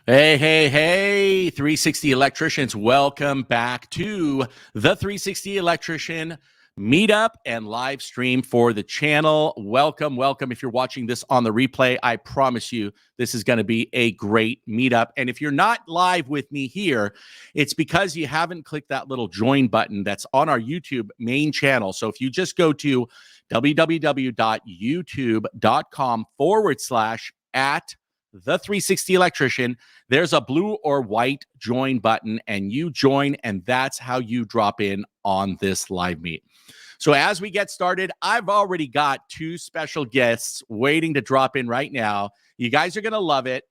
Hey, hey, hey, 360 electricians. Welcome back to the 360 electrician meetup and live stream for the channel. Welcome, welcome. If you're watching this on the replay, I promise you this is going to be a great meetup. And if you're not live with me here, it's because you haven't clicked that little join button that's on our YouTube main channel. So if you just go to www.youtube.com/@ the 360 electrician, there's a blue or white join button and you join, and that's how you drop in on this live meet. So as we get started, I've already got two special guests waiting to drop in right now. You guys are going to love it.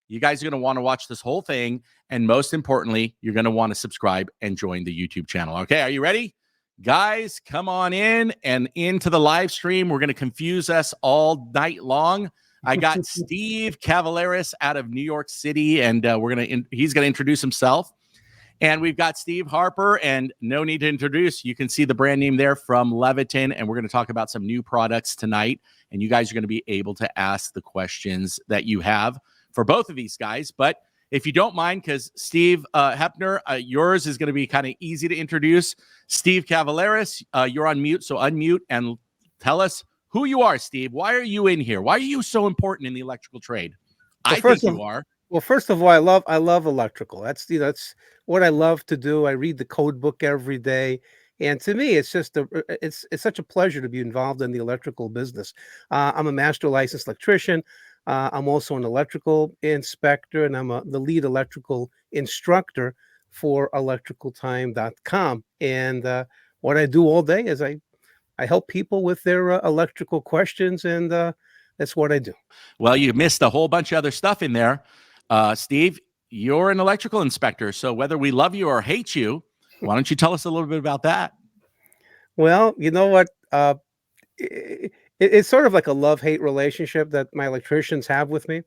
You guys are going to want to watch this whole thing. And most importantly, you're going to want to subscribe and join the YouTube channel. Okay, are you ready? Guys, come on in and into the live stream. We're going to confuse us all night long. I got Steve Cavaleris out of New York City, and he's going to introduce himself. And we've got Steve Harper, and no need to introduce. You can see the brand name there from Leviton, and we're going to talk about some new products tonight. And you guys are going to be able to ask the questions that you have for both of these guys. But if you don't mind, because Steve Hepner, yours is going to be kind of easy to introduce. Steve Cavaleris, you're on mute, so unmute and tell us who you are, Steve. Why are you in here? Why are you so important in the electrical trade? Well, I think you are. Well, first of all, I love electrical. That's what I love to do. I read the code book every day, and to me, it's just it's such a pleasure to be involved in the electrical business. I'm a master licensed electrician. I'm also an electrical inspector, and I'm the lead electrical instructor for electricaltime.com. And what I do all day is I help people with their electrical questions, and that's what I do. Well, you missed a whole bunch of other stuff in there. Steve, you're an electrical inspector, so whether we love you or hate you, why don't you tell us a little bit about that? Well, you know what? It's sort of like a love-hate relationship that my electricians have with me.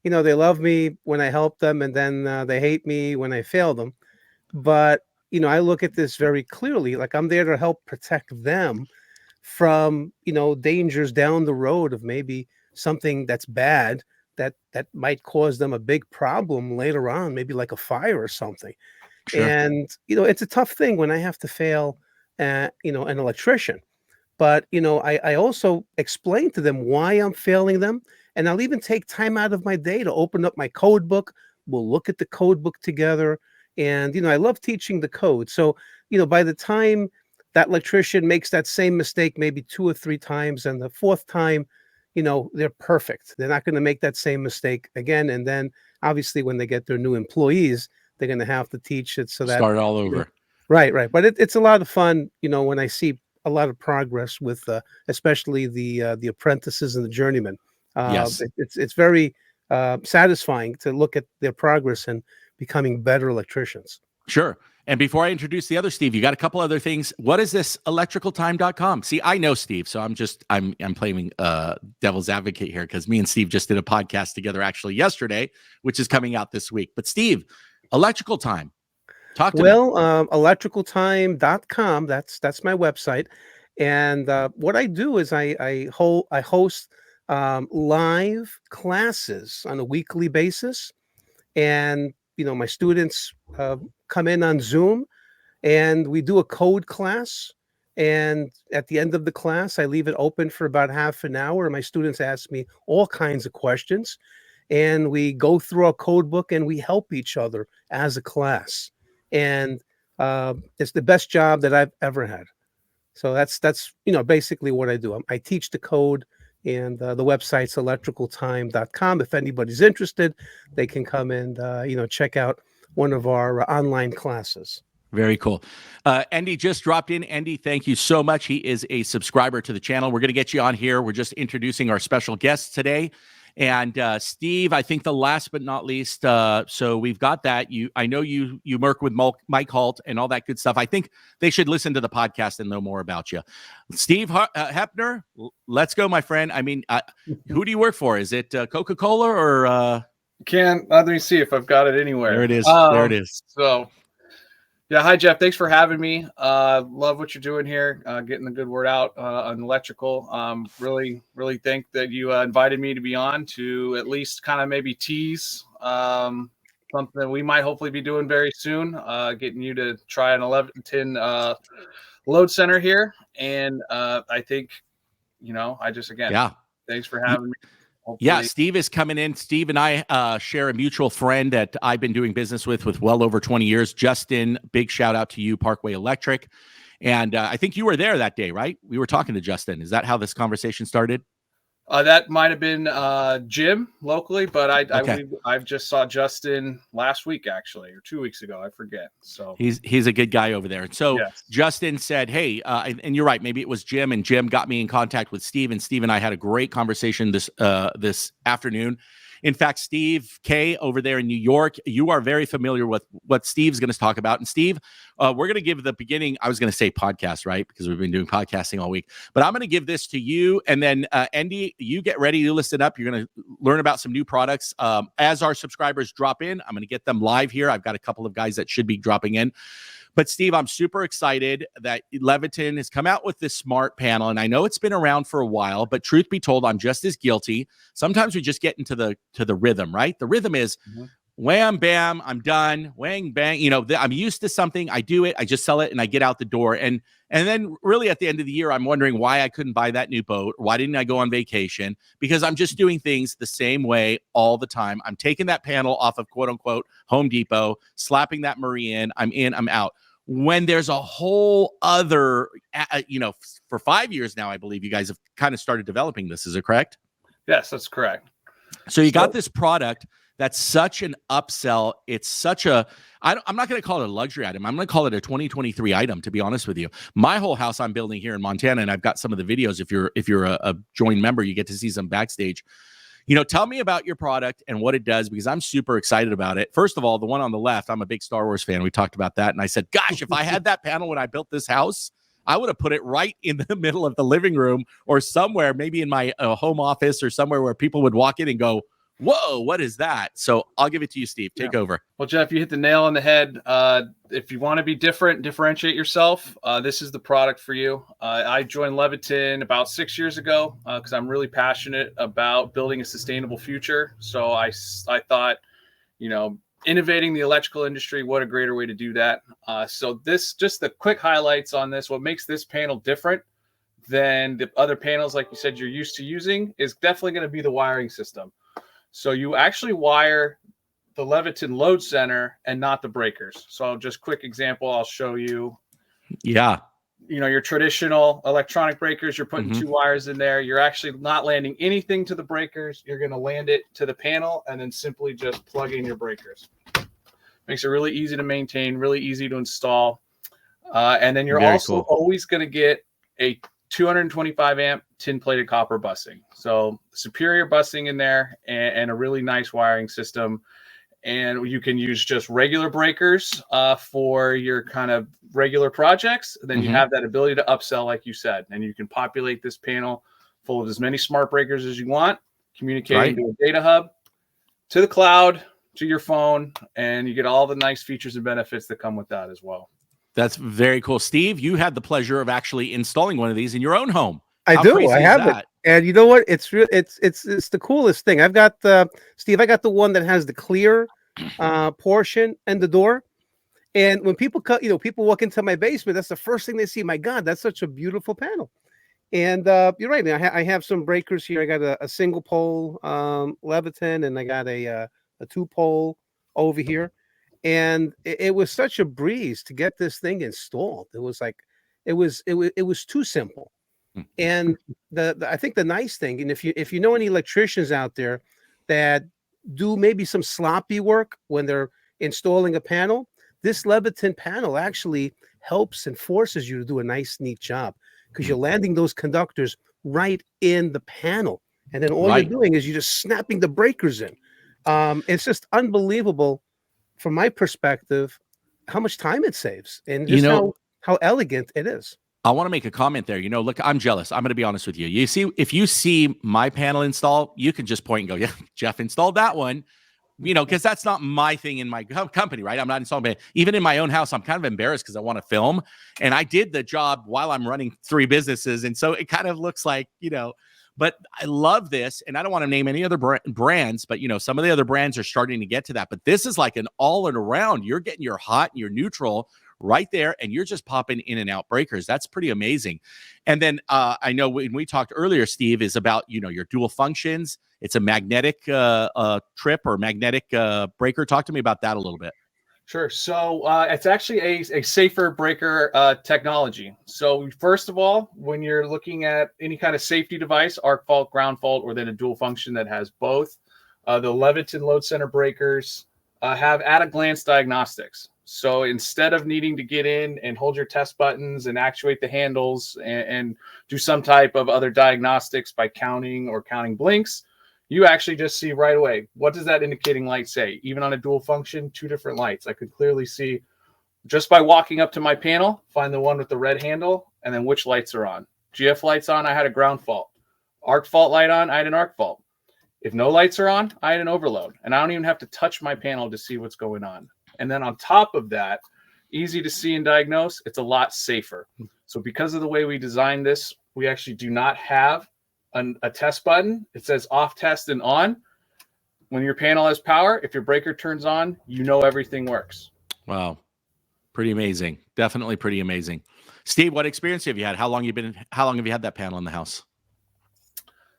You know, they love me when I help them, and then they hate me when I fail them. But, you know, I look at this very clearly. Like, I'm there to help protect them from, dangers down the road of maybe something that's bad that might cause them a big problem later on, maybe like a fire or something. Sure. And, it's a tough thing when I have to fail, an electrician. But, I also explain to them why I'm failing them. And I'll even take time out of my day to open up my code book. We'll look at the code book together. And, I love teaching the code. So, by the time that electrician makes that same mistake maybe 2 or 3 times, and the 4th time, they're perfect. They're not going to make that same mistake again. And then obviously when they get their new employees, they're going to have to teach it so that start all over. Right. But it's a lot of fun, when I see a lot of progress with especially the apprentices and the journeymen. Yes. It's very satisfying to look at their progress and becoming better electricians. Sure. And before I introduce the other Steve, you got a couple other things. What is this electricaltime.com? See, I know Steve, so I'm playing devil's advocate here because me and Steve just did a podcast together actually yesterday, which is coming out this week. But Steve, Electrical Time, talk to me. Electricaltime.com, that's my website. And what I do is I host live classes on a weekly basis. And my students come in on Zoom, and we do a code class. And at the end of the class, I leave it open for about half an hour. And my students ask me all kinds of questions. And we go through our code book and we help each other as a class. And it's the best job that I've ever had. So that's basically what I do. I teach the code. And the website's electricaltime.com. If anybody's interested, they can come and, check out one of our online classes. Very cool. Andy just dropped in. Andy, thank you so much. He is a subscriber to the channel. We're going to get you on here. We're just introducing our special guests today. And Steve, I think the last but not least, so we've got that. I know you work with Mike Holt and all that good stuff. I think they should listen to the podcast and know more about you. Steve Hepner, let's go, my friend. I mean, who do you work for? Is it Coca-Cola or? Let me see if I've got it anywhere. There it is. There it is. So, yeah. Hi, Jeff. Thanks for having me. Love what you're doing here, getting the good word out on electrical. Really think that you invited me to be on to at least kind of maybe tease something we might hopefully be doing very soon, getting you to try an Leviton load center here. And I think, Yeah. thanks for having me. Yeah, Steve is coming in. Steve and I share a mutual friend that I've been doing business with well over 20 years. Justin, big shout out to you, Parkway Electric. And I think you were there that day, right? We were talking to Justin. Is that how this conversation started? That might have been Jim locally, but I've just saw Justin last week, actually, or 2 weeks ago. I forget. So he's a good guy over there. So yes. Justin said, hey, and you're right, maybe it was Jim, and Jim got me in contact with Steve, and Steve and I had a great conversation this afternoon. In fact, Steve K over there in New York, you are very familiar with what Steve's going to talk about. And Steve, we're going to give the beginning. I was going to say podcast, right? Because we've been doing podcasting all week. But I'm going to give this to you. And then, Andy, you get ready to listen up. You're going to learn about some new products. As our subscribers drop in, I'm going to get them live here. I've got a couple of guys that should be dropping in. But Steve, I'm super excited that Leviton has come out with this smart panel. And I know it's been around for a while, but truth be told, I'm just as guilty. Sometimes we just get into the rhythm, right? The rhythm is wham, bam, I'm done, whang, bang. I'm used to something. I do it. I just sell it and I get out the door. And then really at the end of the year, I'm wondering why I couldn't buy that new boat. Why didn't I go on vacation? Because I'm just doing things the same way all the time. I'm taking that panel off of quote unquote Home Depot, slapping that Marie in, I'm out. When there's a whole other, for 5 years now, I believe you guys have kind of started developing this. Is it correct? Yes, that's correct. So you got this product that's such an upsell. It's such I'm not going to call it a luxury item. I'm going to call it a 2023 item, to be honest with you. My whole house I'm building here in Montana, and I've got some of the videos. If you're a joined member, you get to see some backstage. Tell me about your product and what it does, because I'm super excited about it. First of all, the one on the left, I'm a big Star Wars fan. We talked about that. And I said, gosh, if I had that panel when I built this house, I would have put it right in the middle of the living room or somewhere, maybe in my home office or somewhere where people would walk in and go, whoa, what is that? So I'll give it to you, Steve. Take over. Well, Jeff, you hit the nail on the head. If you want to be different, differentiate yourself, this is the product for you. I joined Leviton about 6 years ago because I'm really passionate about building a sustainable future. So I thought, innovating the electrical industry, what a greater way to do that. So just the quick highlights on this, what makes this panel different than the other panels, like you said, you're used to using, is definitely going to be the wiring system. So you actually wire the Leviton load center and not the breakers. So just quick example, I'll show you. Yeah. Your traditional electronic breakers, you're putting two wires in there. You're actually not landing anything to the breakers. You're going to land it to the panel and then simply just plug in your breakers. Makes it really easy to maintain, really easy to install. And then you're also always going to get a 225 amp tin plated copper busing. So superior busing in there and a really nice wiring system. And you can use just regular breakers for your kind of regular projects. Then you have that ability to upsell, like you said, and you can populate this panel full of as many smart breakers as you want, communicating to a data hub, to the cloud, to your phone, and you get all the nice features and benefits that come with that as well. That's very cool. Steve, you had the pleasure of actually installing one of these in your own home. I do. I have it. And you know what? It's the coolest thing. I've got Steve, I got the one that has the clear portion and the door. And when people people walk into my basement, that's the first thing they see. My God, that's such a beautiful panel. And you're right. I have some breakers here. I got a single pole Leviton, and I got a 2-pole over here. And it was such a breeze to get this thing installed. It was like, it was too simple. And I think the nice thing, and if you know any electricians out there that do maybe some sloppy work when they're installing a panel, this Leviton panel actually helps and forces you to do a nice, neat job, because you're landing those conductors right in the panel. And then all you're doing is you're just snapping the breakers in. It's just unbelievable from my perspective how much time it saves and just how elegant it is. I want to make a comment there. Look, I'm jealous. I'm going to be honest with you. You see, if you see my panel install, you can just point and go, yeah, Jeff installed that one, because that's not my thing in my company, right? I'm not installing. Even in my own house, I'm kind of embarrassed because I want to film. And I did the job while I'm running 3 businesses. And so it kind of looks like, But I love this, and I don't want to name any other brands, but some of the other brands are starting to get to that. But this is like an all and around. You're getting your hot and your neutral right there, and you're just popping in and out breakers. That's pretty amazing. And then I know when we talked earlier, Steve, is about your dual functions. It's a magnetic trip or magnetic breaker. Talk to me about that a little bit. Sure. So it's actually a safer breaker technology. So first of all, when you're looking at any kind of safety device, arc fault, ground fault, or then a dual function that has both, the Leviton load center breakers have at-a-glance diagnostics. So instead of needing to get in and hold your test buttons and actuate the handles and do some type of other diagnostics by counting blinks, you actually just see right away, what does that indicating light say? Even on a dual function, 2 different lights. I could clearly see just by walking up to my panel, find the one with the red handle, and then which lights are on. GF lights on, I had a ground fault. Arc fault light on, I had an arc fault. If no lights are on, I had an overload. And I don't even have to touch my panel to see what's going on. And then on top of that, easy to see and diagnose, it's a lot safer. So because of the way we designed this, we actually do not have a test button. It says off, test, and on. When your panel has power, if your breaker turns on, everything works. Wow. Pretty amazing. Definitely pretty amazing. Steve, what experience have you had? How long have you had that panel in the house?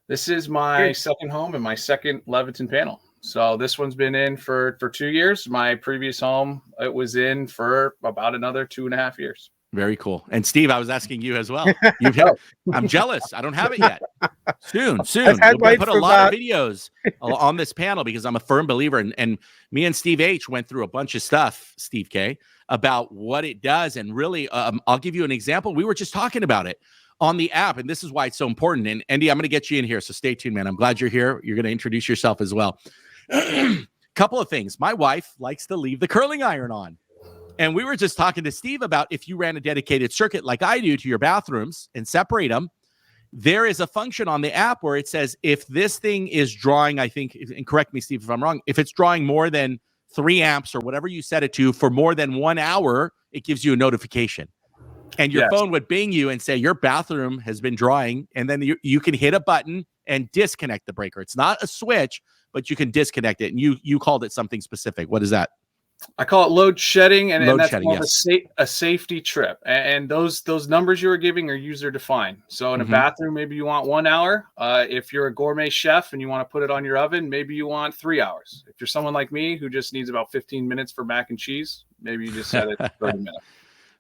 This is my second home and my second Leviton panel. So this one's been in for 2 years. My previous home, it was in for about another 2.5 years. Very cool. And Steve, I was asking you as well. I'm jealous. I don't have it yet. Soon. We'll put a lot of videos on this panel because I'm a firm believer. And me and Steve H went through a bunch of stuff, Steve K, about what it does. And really, I'll give you an example. We were just talking about it on the app, and this is why it's so important. And Andy, I'm going to get you in here, so stay tuned, man. I'm glad you're here. You're going to introduce yourself as well. Couple of things. My wife likes to leave the curling iron on. And we were just talking to Steve about if you ran a dedicated circuit like I do to your bathrooms and separate them, there is a function on the app where it says if this thing is drawing, I think, and correct me, Steve, if I'm wrong, if it's drawing more than 3 amps or whatever you set it to for more than 1 hour, it gives you a notification. And your phone would bing you and say your bathroom has been drawing, and then you can hit a button and disconnect the breaker. It's not a switch, but you can disconnect it. And you called it something specific. What is that? I call it load shedding, and that's more of a safety trip. And those numbers you were giving are user defined. So in a bathroom, maybe you want 1 hour. If you're a gourmet chef and you want to put it on your oven, maybe you want 3 hours. If you're someone like me who just needs about 15 minutes for mac and cheese, maybe you just set it 30 minutes.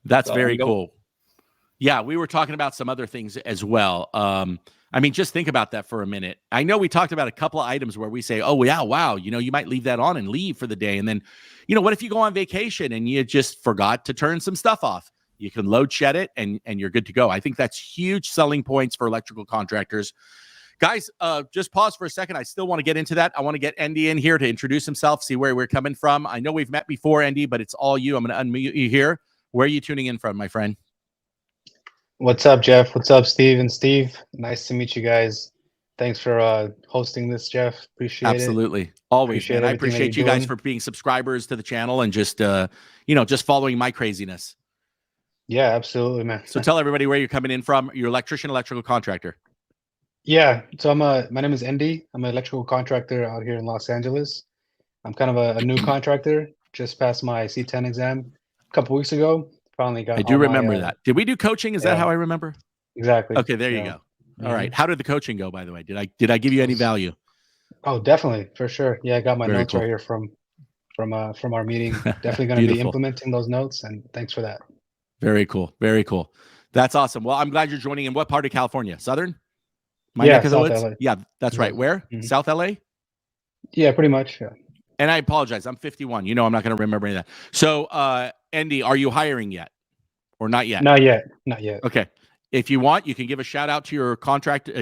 That's very cool. Yeah, we were talking about some other things as well. Just think about that for a minute. I know we talked about a couple of items where we say, oh, yeah, wow, you might leave that on and leave for the day. And then, what if you go on vacation and you just forgot to turn some stuff off? You can load shed it and you're good to go. I think that's huge selling points for electrical contractors. Guys, just pause for a second. I still want to get into that. I want to get Andy in here to introduce himself, see where we're coming from. I know we've met before, Andy, but it's all you. I'm going to unmute you here. Where are you tuning in from, my friend? What's up, Jeff? What's up, Steve and Steve? Nice to meet you guys. Thanks for hosting this, Jeff. Appreciate it. Absolutely. Always, man. I appreciate you guys for being subscribers to the channel and just, just following my craziness. Yeah, absolutely, man. So tell everybody where you're coming in from. You're electrician, electrical contractor. Yeah. So my name is Andy. I'm an electrical contractor out here in Los Angeles. I'm kind of a new contractor. Just passed my C10 exam a couple weeks ago. Finally got. I do remember that. Did we do coaching? Is that how I remember? Exactly. Okay, there you go. All right. How did the coaching go, by the way? Did I give you any value? Oh, definitely, for sure. Yeah, I got my notes right here from our meeting. Definitely going to be implementing those notes, and thanks for that. Very cool. Very cool. That's awesome. Well, I'm glad you're joining in. What part of California? Southern? My neck of the woods? LA. Yeah, that's right. Where? South LA? Yeah, pretty much. Yeah. And I apologize. I'm 51. I'm not going to remember any of that. So, Andy, are you hiring yet or not yet? Not yet. Okay. If you want, you can give a shout out to your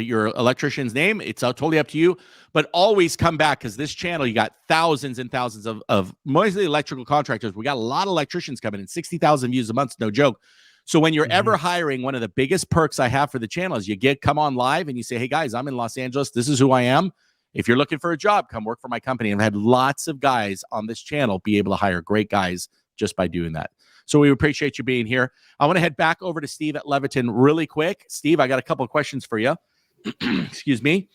your electrician's name. It's totally up to you, but always come back because this channel, you got thousands and thousands of mostly electrical contractors. We got a lot of electricians coming in, 60,000 views a month. No joke. So when you're ever hiring, one of the biggest perks I have for the channel is you come on live and you say, hey guys, I'm in Los Angeles. This is who I am. If you're looking for a job, come work for my company. And I've had lots of guys on this channel be able to hire great guys just by doing that. So we appreciate you being here. I want to head back over to Steve at Leviton really quick. Steve, I got a couple of questions for you. Excuse me.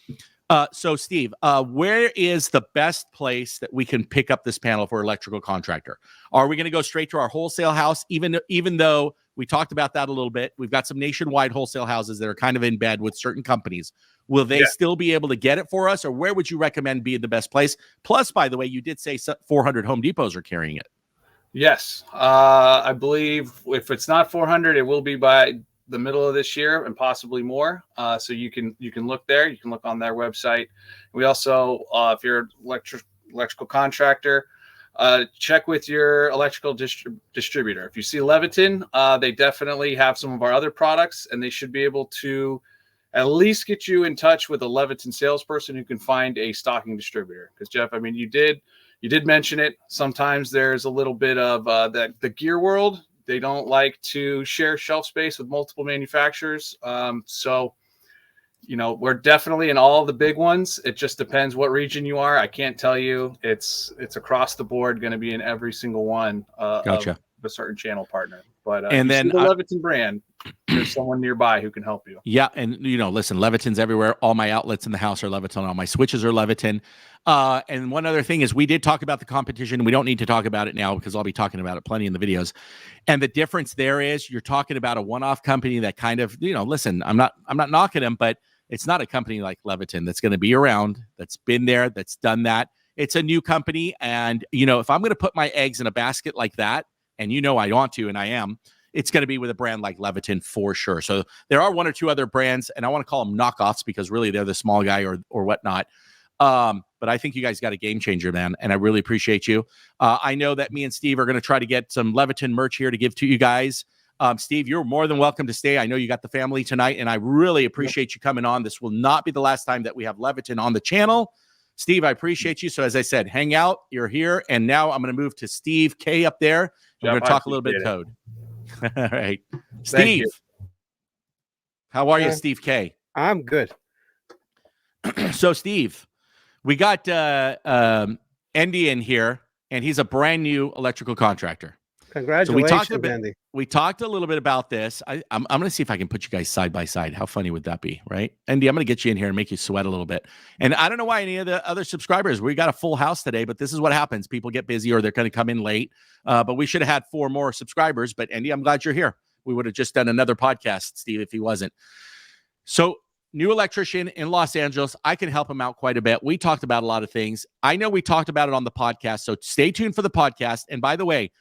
So Steve, where is the best place that we can pick up this panel for electrical contractor? Are we going to go straight to our wholesale house? Even though we talked about that a little bit, we've got some nationwide wholesale houses that are kind of in bed with certain companies. Will they still be able to get it for us, or where would you recommend being the best place? Plus, by the way, you did say 400 Home Depots are carrying it. Yes. I believe if it's not 400, it will be by the middle of this year and possibly more. So you can look there. You can look on their website. We also, if you're an electrical contractor, check with your electrical distributor. If you see Leviton, they definitely have some of our other products, and they should be able to at least get you in touch with a Leviton salesperson who can find a stocking distributor. Because Jeff, I mean, you did mention it. Sometimes there's a little bit of the gear world. They don't like to share shelf space with multiple manufacturers. So, we're definitely in all the big ones. It just depends what region you are. I can't tell you. It's across the board going to be in every single one Gotcha. of a certain channel partner. But and then the Leviton brand, there's someone nearby who can help you. Yeah, and listen, Leviton's everywhere. All my outlets in the house are Leviton. All my switches are Leviton. And one other thing is, we did talk about the competition. We don't need to talk about it now because I'll be talking about it plenty in the videos. And the difference there is, you're talking about a one-off company that kind of, listen, I'm not knocking them, but it's not a company like Leviton that's going to be around, that's been there, that's done that. It's a new company, and if I'm going to put my eggs in a basket like that, and I want to, and I am, it's going to be with a brand like Leviton for sure. So there are one or two other brands, and I want to call them knockoffs because really they're the small guy or whatnot. But I think you guys got a game changer, man, and I really appreciate you. I know that me and Steve are going to try to get some Leviton merch here to give to you guys. Steve, you're more than welcome to stay. I know you got the family tonight, and I really appreciate you coming on. This will not be the last time that we have Leviton on the channel. Steve, I appreciate you. So as I said, hang out. You're here. And now I'm going to move to Steve K up there. We're going to talk a little bit of code. All right. Steve, how are you, Steve K? I'm good. So, Steve, we got Andy in here, and he's a brand new electrical contractor. Congratulations, so Andy. We talked a little bit about this. I'm going to see if I can put you guys side by side. How funny would that be, right? Andy, I'm going to get you in here and make you sweat a little bit. And I don't know why any of the other subscribers, we got a full house today, but this is what happens. People get busy or they're going to come in late. But we should have had 4 more subscribers. But Andy, I'm glad you're here. We would have just done another podcast, Steve, if he wasn't. So, new electrician in Los Angeles. I can help him out quite a bit. We talked about a lot of things. I know we talked about it on the podcast. So stay tuned for the podcast. And by the way,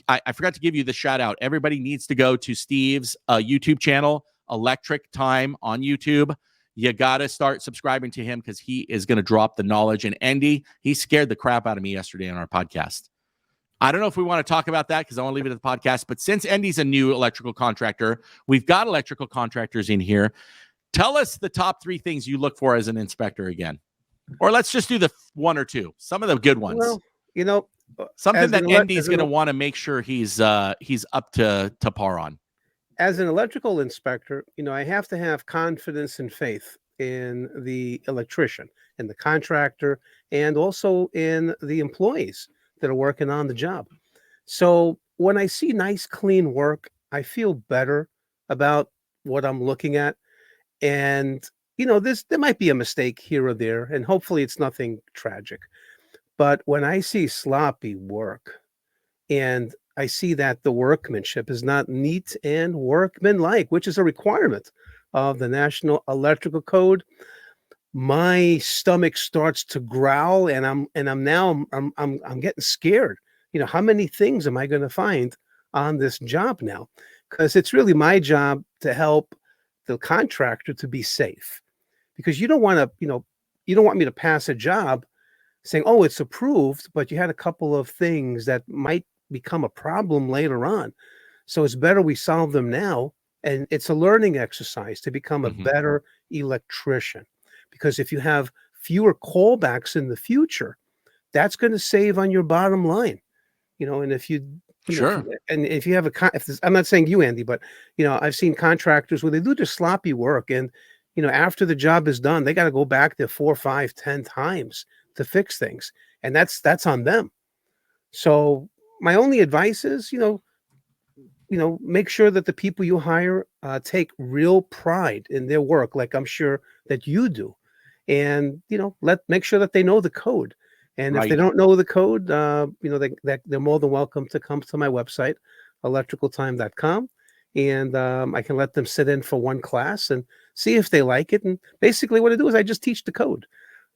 I forgot to give you the shout out. Everybody needs to go to Steve's YouTube channel, Electric Time on YouTube. You got to start subscribing to him because he is going to drop the knowledge. And Andy, he scared the crap out of me yesterday on our podcast. I don't know if we want to talk about that because I want to leave it at the podcast. But since Andy's a new electrical contractor, we've got electrical contractors in here. Tell us the top 3 things you look for as an inspector again. Or let's just do the 1 or 2. Some of the good ones. Well, something that Andy's going to want to make sure he's up to par on. As an electrical inspector, I have to have confidence and faith in the electrician, in the contractor, and also in the employees that are working on the job. So when I see nice, clean work, I feel better about what I'm looking at. And, there might be a mistake here or there, and hopefully it's nothing tragic. But when I see sloppy work and I see that the workmanship is not neat and workmanlike, which is a requirement of the National Electrical Code, my stomach starts to growl, and I'm getting scared. How many things am I going to find on this job now? Because it's really my job to help the contractor to be safe, because you don't want me to pass a job saying, oh, it's approved, but you had a couple of things that might become a problem later on. So it's better we solve them now. And it's a learning exercise to become a better electrician, because if you have fewer callbacks in the future, that's going to save on your bottom line. And if you sure. If you have I'm not saying you, Andy, but I've seen contractors where they do just sloppy work, and after the job is done, they got to go back there 4, 5, 10 times to fix things, and that's on them. So my only advice is, make sure that the people you hire take real pride in their work, like I'm sure that you do, and make sure that they know the code. And if they Right. don't know the code, they're more than welcome to come to my website, electricaltime.com, and I can let them sit in for one class and see if they like it. And basically, what I do is I just teach the code.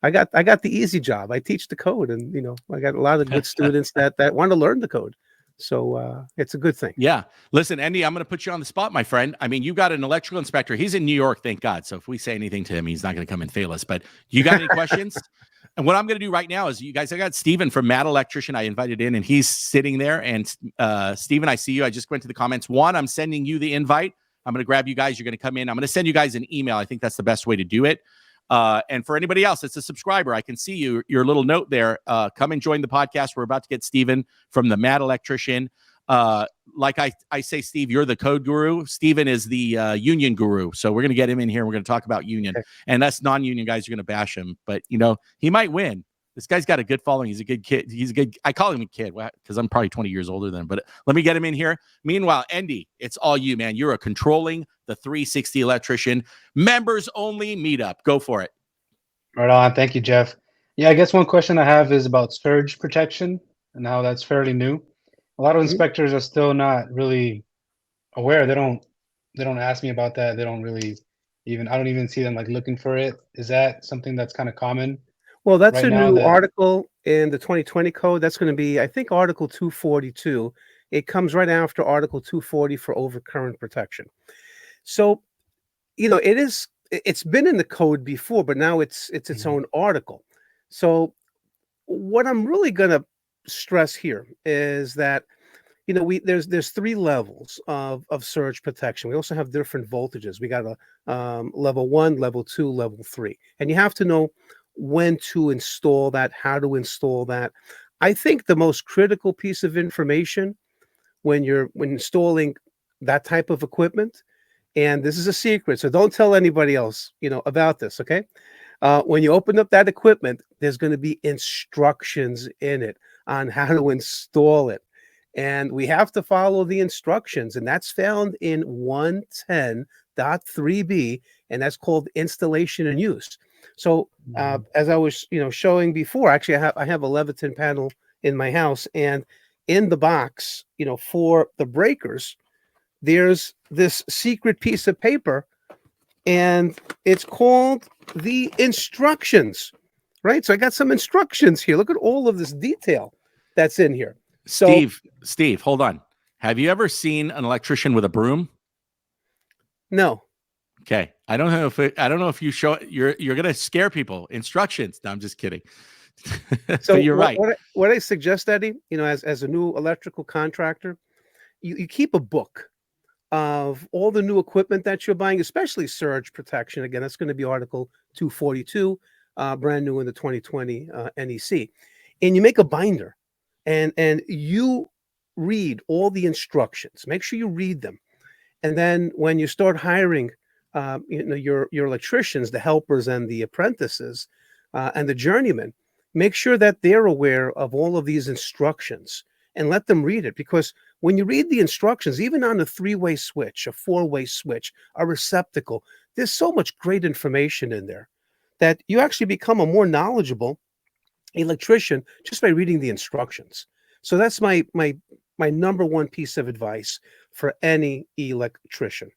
I got the easy job. I teach the code, and I got a lot of good students that want to learn the code. So it's a good thing. Yeah. Listen, Andy, I'm going to put you on the spot, my friend. I mean, you got an electrical inspector. He's in New York, thank God. So if we say anything to him, he's not going to come and fail us. But you got any questions? And what I'm going to do right now is, you guys, I got Stephan from Mad Electrician. I invited in, and he's sitting there. And Stephan, I see you. I just went to the comments. One, I'm sending you the invite. I'm going to grab you guys. You're going to come in. I'm going to send you guys an email. I think that's the best way to do it. And for anybody else that's a subscriber, I can see your little note there. Come and join the podcast. We're about to get Stephan from the Mad Electrician. Like I say, Steve, you're the code guru. Stephan is the union guru. So we're going to get him in here. And we're going to talk about union. Okay. And us non-union guys are going to bash him. But, he might win. This guy's got a good following. He's a good kid. I call him a kid because I'm probably 20 years older than him. But let me get him in here. Meanwhile, Andy, it's all you, man. You're controlling the 360 electrician members only meetup. Go for it. Right on. Thank you, Jeff. Yeah, I guess one question I have is about surge protection and how that's fairly new. A lot of inspectors are still not really aware. They don't ask me about that. They don't really I don't even see them like looking for it. Is that something that's kind of common? Well, that's right a now new that- article in the 2020 code. That's going to be, I think, Article 242. It comes right after Article 240 for overcurrent protection. So, it's been in the code before, but now it's its own article. So what I'm really going to stress here is that, there's 3 levels of surge protection. We also have different voltages. We got a level 1, level 2, level 3. And you have to know when to install that, how to install that. I think the most critical piece of information when installing that type of equipment, and this is a secret, so don't tell anybody else, about this, okay? When you open up that equipment, there's going to be instructions in it on how to install it. And we have to follow the instructions, and that's found in 110.3b, and that's called installation and use. So as I was, showing before, actually, I have a Leviton panel in my house, and in the box, for the breakers, there's this secret piece of paper, and it's called the instructions, right? So I got some instructions here. Look at all of this detail that's in here. So, Steve, hold on. Have you ever seen an electrician with a broom? No. Okay. I don't know if you show you're going to scare people. Instructions. No, I'm just kidding. So you're right. What I suggest, Eddie, as a new electrical contractor, you keep a book of all the new equipment that you're buying, especially surge protection. Again, that's going to be Article 242, brand new in the 2020 NEC. And you make a binder, and you read all the instructions. Make sure you read them. And then when you start hiring your electricians, the helpers and the apprentices, and the journeymen, make sure that they're aware of all of these instructions and let them read it. Because when you read the instructions, even on a 3-way switch, a 4-way switch, a receptacle, there's so much great information in there that you actually become a more knowledgeable electrician just by reading the instructions. So that's my number one piece of advice for any electrician.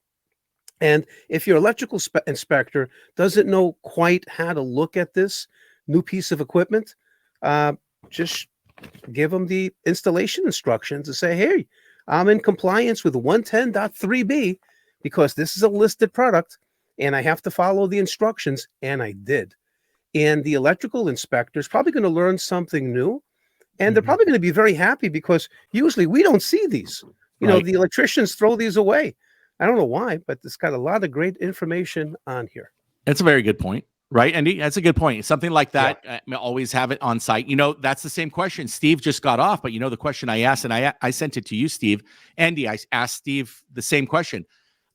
And if your electrical inspector doesn't know quite how to look at this new piece of equipment, just give them the installation instructions and say, hey, I'm in compliance with 110.3b because this is a listed product and I have to follow the instructions, and I did. And the electrical inspector is probably going to learn something new, and they're probably going to be very happy because usually we don't see these. The electricians throw these away. I don't know why, but it's got a lot of great information on here. That's a very good point. Right, Andy? That's a good point. Something like that, always have it on site. That's the same question Steve just got off, but the question I asked, and I sent it to you, Steve. Andy, I asked Steve the same question.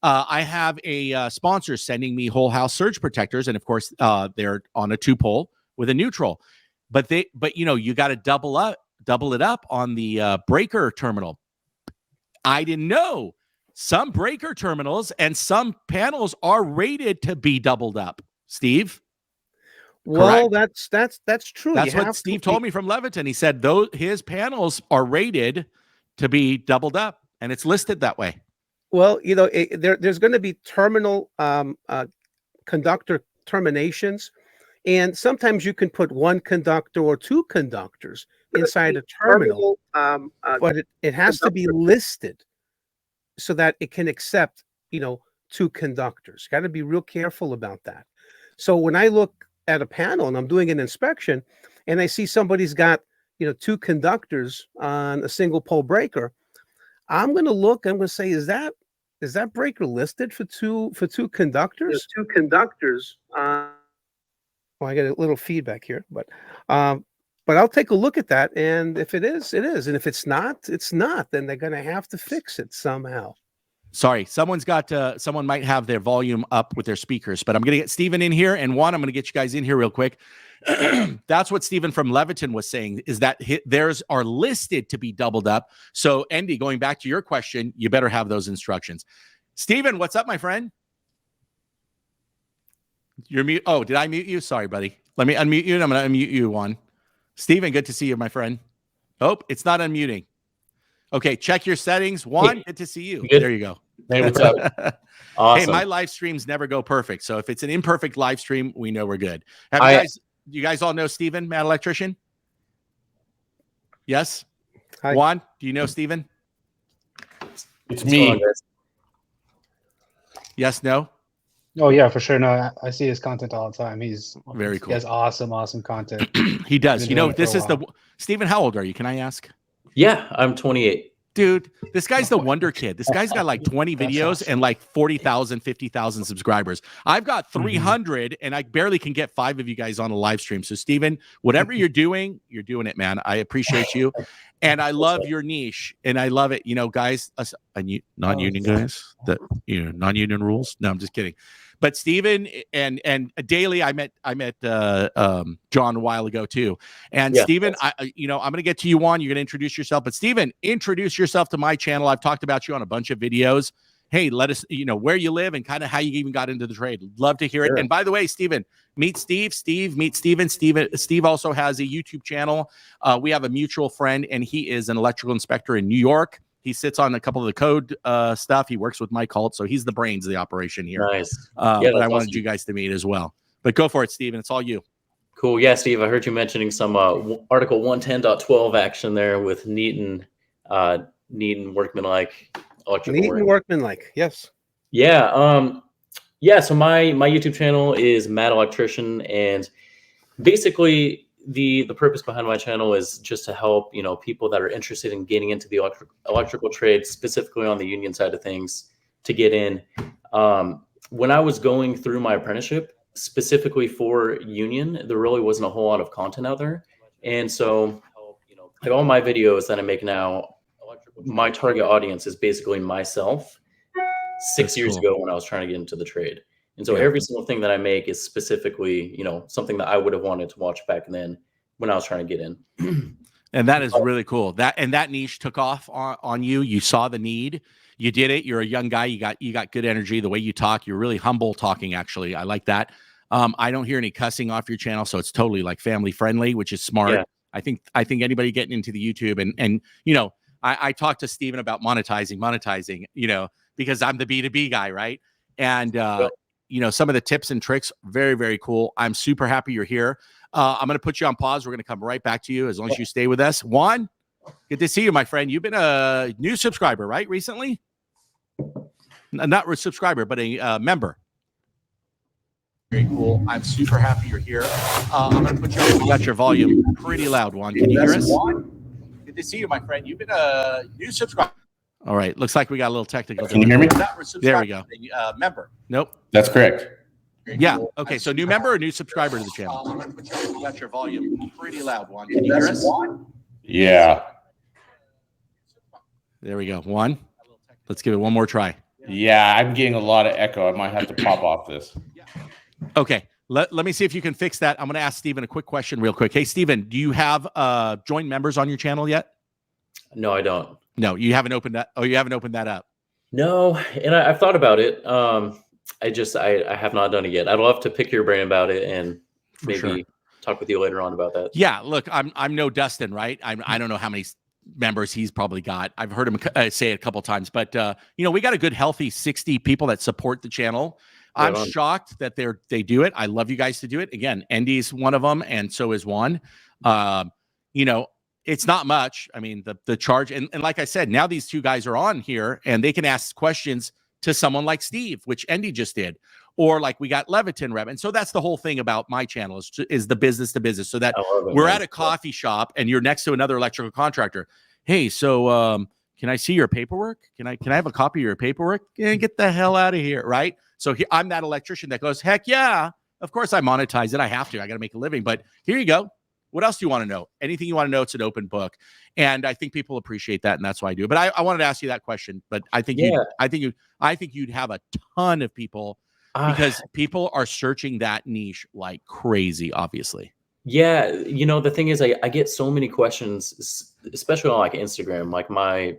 I have a sponsor sending me whole house surge protectors, and of course, they're on a 2-pole with a neutral. But you got to double it up on the breaker terminal. I didn't know some breaker terminals and some panels are rated to be doubled up. Steve? Well, Correct? that's true. That's what Steve told me from Leviton. He said his panels are rated to be doubled up, and it's listed that way. Well, there's going to be terminal conductor terminations, and sometimes you can put one conductor or two conductors inside a terminal, but it has to be listed so that it can accept, two conductors. Got to be real careful about that. So when I look at a panel and I'm doing an inspection and I see somebody's got, two conductors on a single pole breaker, I'm going to look, I'm going to say, is that breaker listed for two conductors? Two conductors. Well, I get a little feedback here, but I'll take a look at that, and if it is, it is, and if it's not, it's not. Then they're going to have to fix it somehow. Sorry, someone might have their volume up with their speakers, but I'm going to get Stephen in here, and I'm going to get you guys in here real quick. That's what Stephen from Leviton was saying, is that theirs are listed to be doubled up. So, Andy, going back to your question, you better have those instructions. Stephen, what's up, my friend? You're mute. Oh, did I mute you? Sorry, buddy. Let me unmute you, and I'm going to unmute you, Juan. Stephen, good to see you, my friend. Oh, it's not unmuting. Okay, check your settings. Juan, good to see you. Good. There you go. Hey, what's up? Awesome. Hey, my live streams never go perfect. So if it's an imperfect live stream, we know we're good. You guys all know Stephan, Mad Electrician? Yes? Hi. Juan, do you know Stephan? It's me. Yes, no? Oh yeah, for sure. No, I see his content all the time. He's very cool. He has awesome content. He does. This is Stephan, how old are you? Can I ask? Yeah, I'm 28. Dude, this guy's the wonder kid. This guy's got like 20 videos and like 40,000, 50,000 subscribers. I've got 300 and I barely can get 5 of you guys on a live stream. So Stephan, whatever you're doing it, man. I appreciate you. And I love your niche and I love it. Guys, non-union guys, non-union rules. No, I'm just kidding. But Stephan and Daily, I met John a while ago too. And yeah, Stephan, I'm going to get to you, Juan. You're going to introduce yourself. But Stephan, introduce yourself to my channel. I've talked about you on a bunch of videos. Hey, let us, where you live and kind of how you even got into the trade. Love to hear it. And by the way, Stephan, meet Steve. Meet Stephen. Steve also has a YouTube channel. We have a mutual friend, and he is an electrical inspector in New York. He sits on a couple of the code stuff. He works with my cult, so he's the brains of the operation here. Nice. But I wanted you guys to meet as well. But go for it, Stephan. It's all you. Cool. Yeah, Steve, I heard you mentioning some Article 110.12 action there with Neaton workmanlike electrical Neaton workmanlike, yes. Yeah. Yeah. So my YouTube channel is Mad Electrician, and basically the purpose behind my channel is just to help people that are interested in getting into the electrical trade, specifically on the union side of things, to get in. When I was going through my apprenticeship specifically for union, there really wasn't a whole lot of content out there, and so like all my videos that I make now, my target audience is basically myself 6 years ago when I was trying to get into the trade. And so every single thing that I make is specifically, something that I would have wanted to watch back then when I was trying to get in. And that is really cool. That niche took off on you. You saw the need. You did it. You're a young guy. You got good energy. The way you talk, you're really humble talking, actually. I like that. I don't hear any cussing off your channel, so it's totally like family friendly, which is smart. Yeah. I think anybody getting into the YouTube and I talked to Stephan about monetizing, because I'm the B2B guy, right? And some of the tips and tricks, very, very cool. I'm super happy you're here. I'm going to put you on pause. We're going to come right back to you as long as you stay with us. Juan, good to see you, my friend. You've been a new subscriber, right? Recently? Not a subscriber, but a member. Very cool. I'm super happy you're here. I'm going to put you on. You got your volume pretty loud, Juan. Can you hear us? Good to see you, my friend. You've been a new subscriber. All right. Looks like we got a little technical. Can you hear me? There we go. Member. Nope. That's correct. Yeah. Okay. So new member or new subscriber to the channel? You got your volume pretty loud, Juan. Can you hear us? Yeah. There we go. Juan. Let's give it one more try. Yeah. I'm getting a lot of echo. I might have to pop off this. Okay. Let me see if you can fix that. I'm going to ask Stephan a quick question real quick. Hey, Stephan, do you have joined members on your channel yet? No, I don't. No, you haven't opened that. Oh, you haven't opened that up. No, and I've thought about it. I have not done it yet. I'd love to pick your brain about it and maybe talk with you later on about that. Yeah, look, I'm no Dustin, right? I don't know how many members he's probably got. I've heard him say it a couple times, but we got a good healthy 60 people that support the channel. I'm shocked that they do it. I love you guys to do it. Again, Andy's one of them, and so is Juan. It's not much. I mean, the charge, and like I said, now these two guys are on here and they can ask questions to someone like Steve, which Andy just did, or like we got Leviton rep. And so that's the whole thing about my channel is the business to business. So that we're at a coffee shop and you're next to another electrical contractor. Hey, so can I see your paperwork? Can I have a copy of your paperwork? Yeah, get the hell out of here, right? So I'm that electrician that goes, heck yeah, of course I monetize it. I have to. I got to make a living. But here you go. What else do you want to know? Anything you want to know, it's an open book. And I think people appreciate that, and that's why I do it. But I wanted to ask you that question. But I think you'd have a ton of people because people are searching that niche like crazy, obviously. Yeah, the thing is, I get so many questions, especially on like Instagram. Like my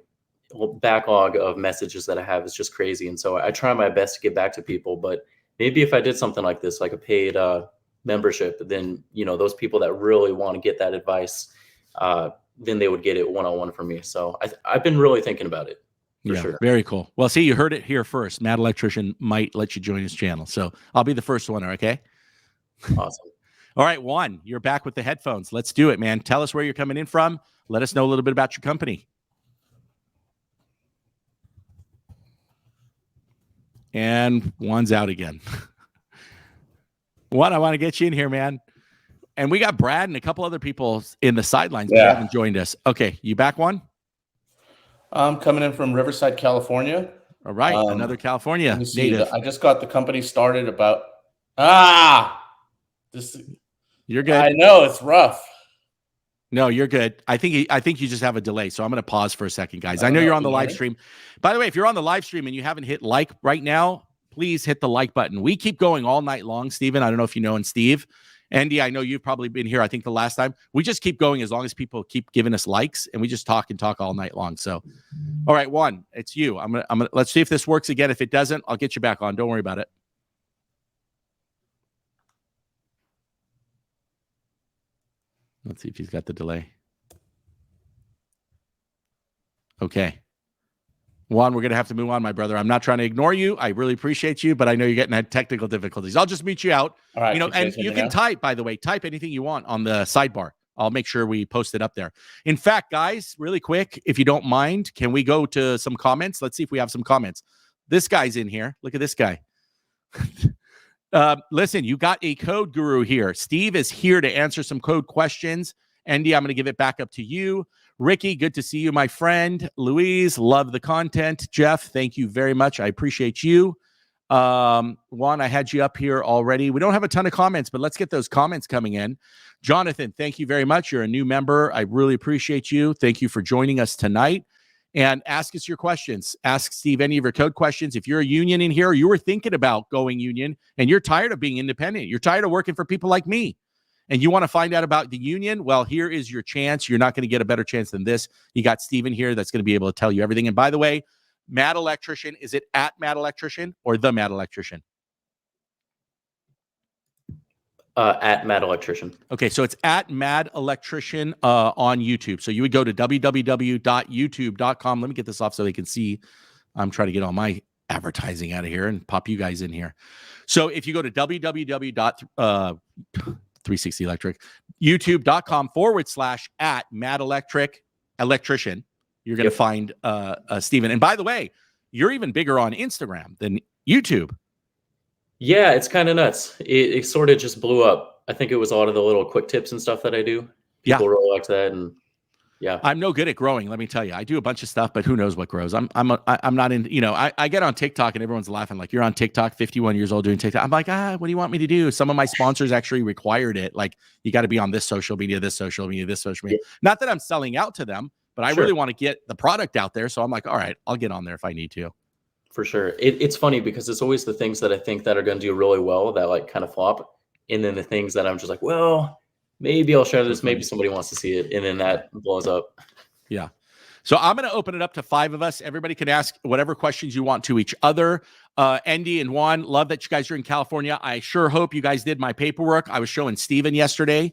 backlog of messages that I have is just crazy, and so I try my best to get back to people. But maybe if I did something like this, like a paid membership, then those people that really want to get that advice, then they would get it one-on-one from me. So I've been really thinking about it. For sure. Very cool. Well, see, you heard it here first. Mad Electrician might let you join his channel, so I'll be the first one. Okay. Awesome. All right, Juan, you're back with the headphones. Let's do it, man. Tell us where you're coming in from. Let us know a little bit about your company. And Juan's out again. Juan, I want to get you in here, man. And we got Brad and a couple other people in the sidelines that haven't joined us. Okay, you back, Juan? I'm coming in from Riverside, California. All right, another California native. I just got the company started about this. You're good. I know it's rough. No, you're good. I think you just have a delay, so I'm going to pause for a second, guys. I know you're on the live stream. By the way, if you're on the live stream and you haven't hit like right now, please hit the like button. We keep going all night long, Stephen. I don't know if you know, and Steve. Andy, I know you've probably been here, I think, the last time. We just keep going as long as people keep giving us likes, and we just talk and talk all night long. So, all right, Juan, it's you. I'm gonna let's see if this works again. If it doesn't, I'll get you back on. Don't worry about it. Let's see if he's got the delay. Okay. Juan, we're going to have to move on, my brother. I'm not trying to ignore you. I really appreciate you, but I know you're getting technical difficulties. I'll just mute you out. All right. And you can type, by the way, type anything you want on the sidebar. I'll make sure we post it up there. In fact, guys, really quick, if you don't mind, can we go to some comments? Let's see if we have some comments. This guy's in here. Look at this guy. Listen, you got a code guru here. Steve is here to answer some code questions. Andy, I'm going to give it back up to you. Ricky, good to see you, my friend. Louise, love the content. Jeff, thank you very much. I appreciate you. Juan, I had you up here already. We don't have a ton of comments, but let's get those comments coming in. Jonathan, thank you very much. You're a new member. I really appreciate you. Thank you for joining us tonight. And ask us your questions. Ask Steve any of your code questions. If you're a union in here, or you were thinking about going union and you're tired of being independent, you're tired of working for people like me, and you want to find out about the union, well, here is your chance. You're not going to get a better chance than this. You got Stephen here that's going to be able to tell you everything. And by the way, Mad Electrician, is it at Mad Electrician or the Mad Electrician? At Mad Electrician. Okay, so it's at Mad Electrician on YouTube. So you would go to www.youtube.com. Let me get this off so they can see. I'm trying to get all my advertising out of here and pop you guys in here. So if you go to www.360 Electric, youtube.com/at Mad Electrician, you're going to find Stephen. And by the way, you're even bigger on Instagram than YouTube. Yeah, it's kind of nuts. It sort of just blew up. I think it was a lot of the little quick tips and stuff that I do. People really like that, and yeah, I'm no good at growing. Let me tell you, I do a bunch of stuff, but who knows what grows? I'm not in. I get on TikTok and everyone's laughing like, you're on TikTok, 51 years old doing TikTok. I'm like, what do you want me to do? Some of my sponsors actually required it. Like, you got to be on this social media, this social media, this social media. Not that I'm selling out to them, but I really want to get the product out there. So I'm like, all right, I'll get on there if I need to. For sure. It's funny because it's always the things that I think that are going to do really well that like kind of flop. And then the things that I'm just like, well, maybe I'll share this. Maybe somebody wants to see it. And then that blows up. Yeah. So I'm going to open it up to 5 of us. Everybody can ask whatever questions you want to each other. Andy and Juan, love that you guys are in California. I sure hope you guys did my paperwork. I was showing Stephen yesterday.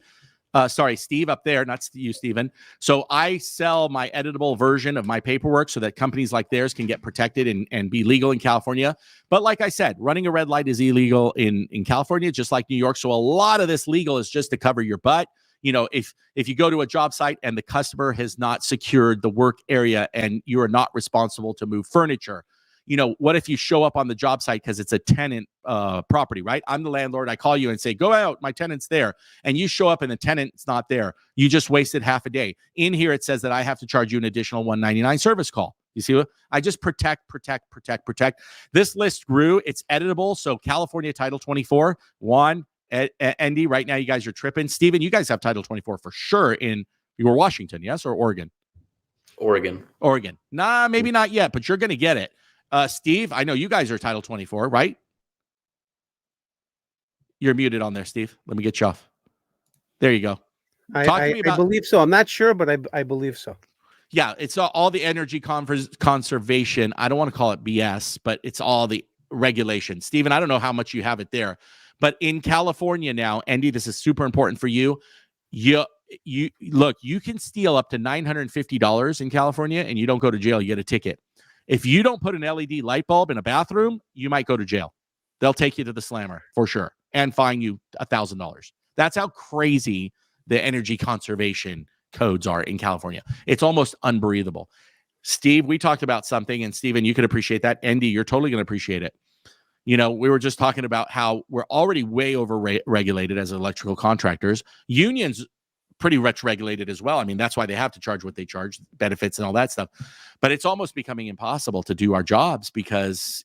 Sorry, Steve up there, not you, Stephen. So I sell my editable version of my paperwork so that companies like theirs can get protected and be legal in California. But like I said, running a red light is illegal in California, just like New York. So a lot of this legal is just to cover your butt. You know, if you go to a job site and the customer has not secured the work area and you are not responsible to move furniture, you know, what if you show up on the job site because it's a tenant property, right? I'm the landlord. I call you and say, go out, my tenant's there. And you show up and the tenant's not there. You just wasted half a day. In here, it says that I have to charge you an additional $199 service call. You see what? I just protect. This list grew. It's editable. So California Title 24, Juan, Andy, right now you guys are tripping. Stephen, you guys have Title 24 for sure in your Washington, yes, or Oregon? Oregon. Nah, maybe not yet, but you're going to get it. Steve, I know you guys are Title 24, right? You're muted on there, Steve. Let me get you off. There you go. I believe so. I'm not sure, but I believe so. Yeah, it's all the energy conservation. I don't want to call it BS, but it's all the regulations. Stephen, I don't know how much you have it there, but in California now, Andy, this is super important for you. You look, you can steal up to $950 in California and you don't go to jail. You get a ticket. If you don't put an LED light bulb in a bathroom, you might go to jail. They'll take you to the slammer for sure and fine you $1,000. That's how crazy the energy conservation codes are in California. It's almost unbreathable. Steve, we talked about something, and Stephen, you can appreciate that. Andy, you're totally going to appreciate it. You know, we were just talking about how we're already way over regulated as electrical contractors. Unions pretty much regulated as well. I mean, that's why they have to charge what they charge, benefits and all that stuff. But it's almost becoming impossible to do our jobs because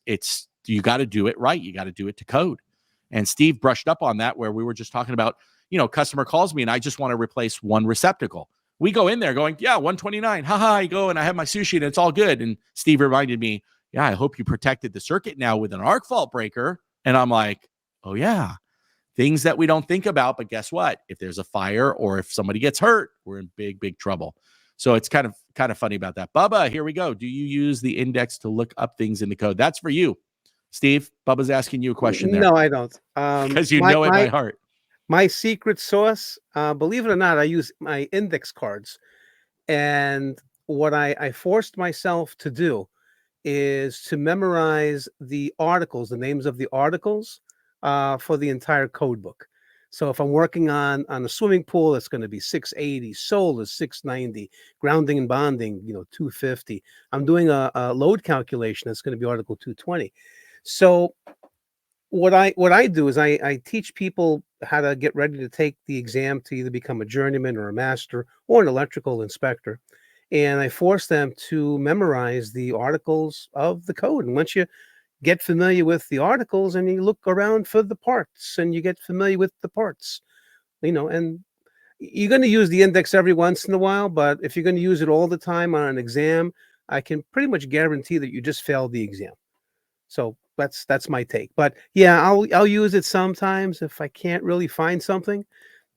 you got to do it right. You got to do it to code. And Steve brushed up on that where we were just talking about, you know, customer calls me and I just want to replace one receptacle. We go in there going, yeah, 129. Haha, I go and I have my sushi and it's all good. And Steve reminded me, yeah, I hope you protected the circuit now with an arc fault breaker. And I'm like, oh yeah. Things that we don't think about, but guess what? If there's a fire or if somebody gets hurt, we're in big trouble. So it's kind of funny about that. Bubba, here we go. Do you use the index to look up things in the code? That's for you, Steve. Bubba's asking you a question there. No, I don't. Because you know it by heart. My secret sauce, believe it or not, I use my index cards. And what I forced myself to do is to memorize the articles, the names of the articles, for the entire code book. So if I'm working on a swimming pool, it's going to be 680, solar 690, grounding and bonding, 250. I'm doing a load calculation. That's going to be Article 220. So what I do is I teach people how to get ready to take the exam to either become a journeyman or a master or an electrical inspector. And I force them to memorize the articles of the code. And once you get familiar with the articles and you look around for the parts and you get familiar with the parts, and you're going to use the index every once in a while, but if you're going to use it all the time on an exam, I can pretty much guarantee that you just failed the exam. So that's my take. But yeah, I'll use it sometimes if I can't really find something,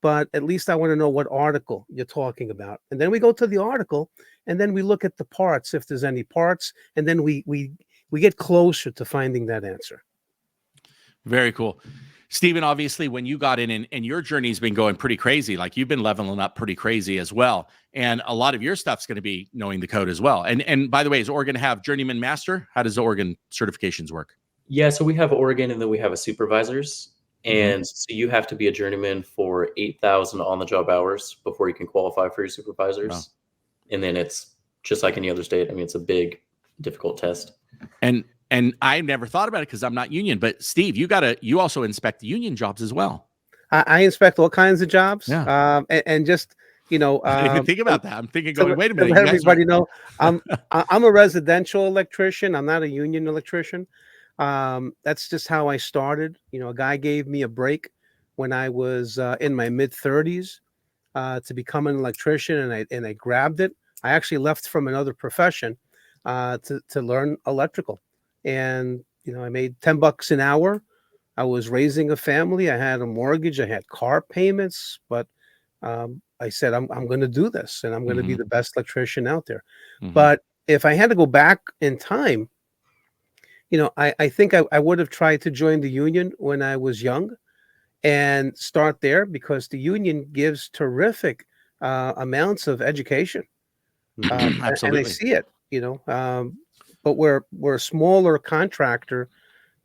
but at least I want to know what article you're talking about. And then we go to the article and then we look at the parts, if there's any parts, and then we get closer to finding that answer. Very cool. Stephen, obviously, when you got in and your journey's been going pretty crazy, like you've been leveling up pretty crazy as well. And a lot of your stuff's going to be knowing the code as well. And by the way, is Oregon have journeyman master? How does the Oregon certifications work? Yeah, so we have Oregon and then we have a supervisors. And so you have to be a journeyman for 8,000 on-the-job hours before you can qualify for your supervisors. Wow. And then it's just like any other state. I mean, it's a big, difficult test. And I never thought about it because I'm not union. But Steve, you also inspect the union jobs as well. I inspect all kinds of jobs. Yeah. And just I didn't even think about that. I'm thinking, wait a minute. Let everybody know, I'm a residential electrician. I'm not a union electrician. That's just how I started. A guy gave me a break when I was in my mid-30s to become an electrician, and I grabbed it. I actually left from another profession to learn electrical, and I made $10 an hour. I was raising a family. I had a mortgage. I had car payments, but I said, I'm going to do this, and I'm going to be the best electrician out there. Mhm. But if I had to go back in time, I think I would have tried to join the union when I was young and start there, because the union gives terrific amounts of education. And I Absolutely. see it, but we're a smaller contractor,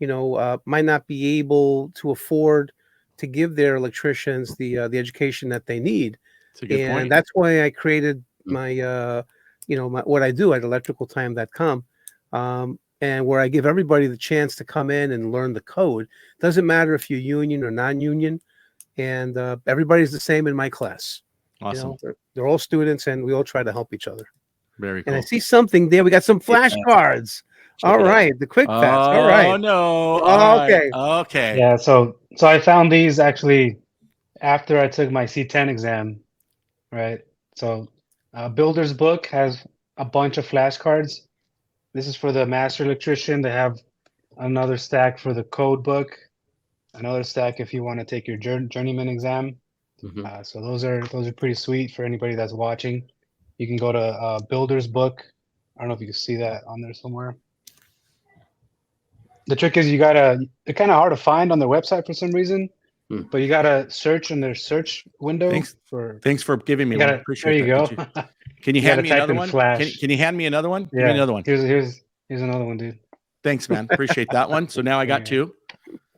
might not be able to afford to give their electricians the education that they need. It's a good And point. that's why I created my what I do at electricaltime.com, and where I give everybody the chance to come in and learn the code. Doesn't matter if you're union or non-union, and everybody's the same in my class. Awesome. They're all students, and we all try to help each other. Very cool. And I see something there. We got some flashcards. All right, the quick pass. All right. Oh no. Okay. Okay. Yeah, so I found these actually after I took my C10 exam, right? So Builder's Book has a bunch of flashcards. This is for the master electrician. They have another stack for the code book, another stack if you want to take your journeyman exam. So those are pretty sweet for anybody that's watching. You can go to Builder's Book. I don't know if you can see that on there somewhere. The trick is they're kind of hard to find on their website for some reason, but you gotta search in their search window. Thanks for giving me one. Appreciate there you that. go. Can you hand me another one? Flash. Can you hand me another one? Yeah. Give me another one. Here's another one, dude. Thanks, man. Appreciate that one. So now I got two.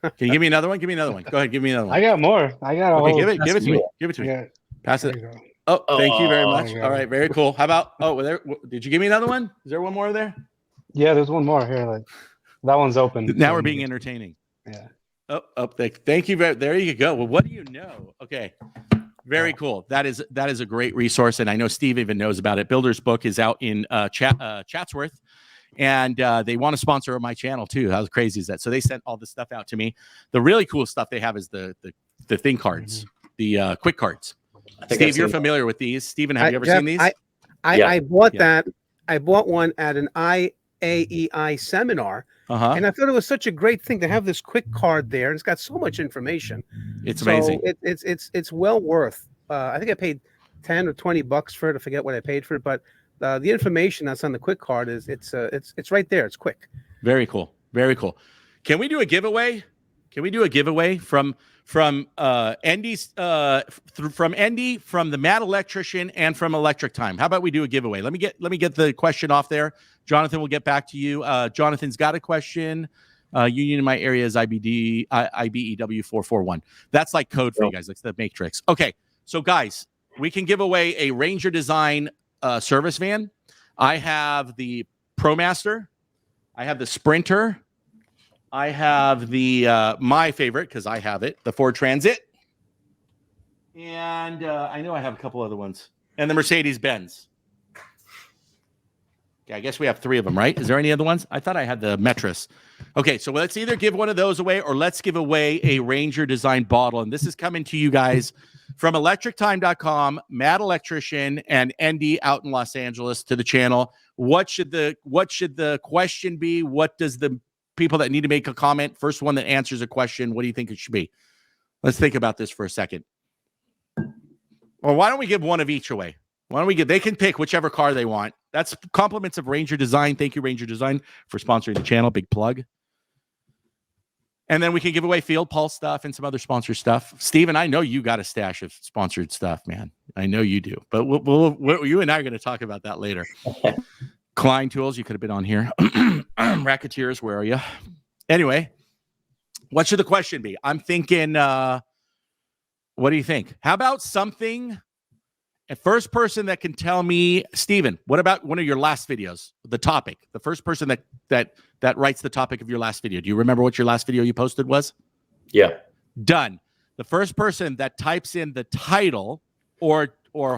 Can you give me another one? Give me another one. Go ahead. Give me another one. I got more. I got Okay, give it to me. Give it to me. Yeah. Pass it. There you go. Oh, thank you very much. there you All go. right, very cool. How about? Did you give me another one? Is there one more there? Yeah, there's one more here. Like that one's open. Now we're being entertaining. Yeah. Thank you. There you go. Well, what do you know? Okay. Very cool. That is a great resource, and I know Steve even knows about it. Builder's Book is out in Chatsworth, and they want to sponsor my channel too. How crazy is that? So they sent all this stuff out to me. The really cool stuff they have is the thing cards, the quick cards. Steve, you're familiar with these. Stephen, have you ever seen these? I bought that. I bought one at an IAEI seminar, and I thought it was such a great thing to have this quick card there. And it's got so much information. It's amazing. It's well worth. I think I paid $10 or $20 for it. I forget what I paid for it, but the information that's on the quick card is it's right there. It's quick. Very cool. Very cool. Can we do a giveaway? Can we do a giveaway from Andy's from Andy, from the Mad Electrician, and from Electric Time? How about we do a giveaway? Let me get the question off there. Jonathan, we'll get back to you. Jonathan's got a question. Union in my area is IBEW 441. That's like code for you guys. That's the matrix. Okay, so guys, we can give away a Ranger Design service van. I have the ProMaster. I have the Sprinter. I have the my favorite, because I have it, the Ford Transit, and I know I have a couple other ones, and the Mercedes-Benz. Okay, I guess we have three of them, right? Is there any other ones? I thought I had the Metris. Okay, so let's either give one of those away, or let's give away a Ranger Design bottle, and this is coming to you guys from electrictime.com, Mad Electrician, and Andy out in Los Angeles to the channel. What should the question be? What does the people that need to make a comment, first one that answers a question, what do you think it should be? Let's think about this for a second. Or why don't we give one of each away? Why don't we they can pick whichever car they want. That's compliments of Ranger Design. Thank you, Ranger Design, for sponsoring the channel. Big plug. And then we can give away FieldPulse stuff and some other sponsor stuff. Stephen, I know you got a stash of sponsored stuff, man. I know you do. But you and I are going to talk about that later. Klein Tools, you could have been on here. Racketeers, where are you? Anyway, what should the question be? I'm thinking, what do you think? How about something, a first person that can tell me, Stephen, what about one of your last videos, the topic, the first person that writes the topic of your last video? Do you remember what your last video you posted was? Yeah. Done. The first person that types in the title or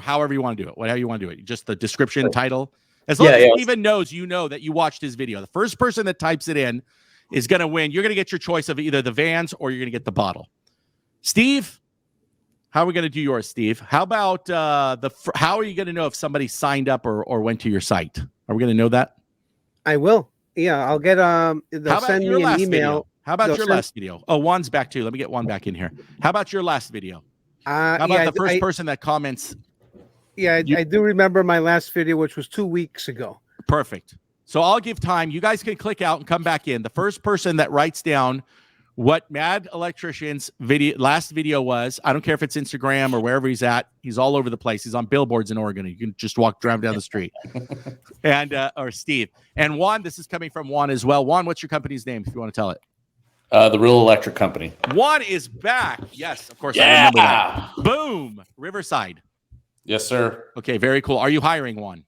however you want to do it, whatever you want to do it, just the description, title. As long as Stephen knows that you watched his video. The first person that types it in is going to win. You're going to get your choice of either the vans or you're going to get the bottle. Steve, how are we going to do yours, Steve? How about how are you going to know if somebody signed up or went to your site? Are we going to know that? I will. Yeah, I'll get they'll send me an email. How about your last video? Oh, Juan's back too. Let me get Juan back in here. How about your last video? How about Yeah, the first person that comments? Yeah, I do remember my last video, which was 2 weeks ago. Perfect. So I'll give time. You guys can click out and come back in. The first person that writes down what Mad Electrician's last video was, I don't care if it's Instagram or wherever he's at. He's all over the place. He's on billboards in Oregon. You can just drive down the street. And or Steve. And Juan, this is coming from Juan as well. Juan, what's your company's name if you want to tell it? The Real Electric Company. Juan is back. Yes, of course. Yeah. I remember that. Boom. Riverside. Yes, sir. Okay, very cool. Are you hiring one?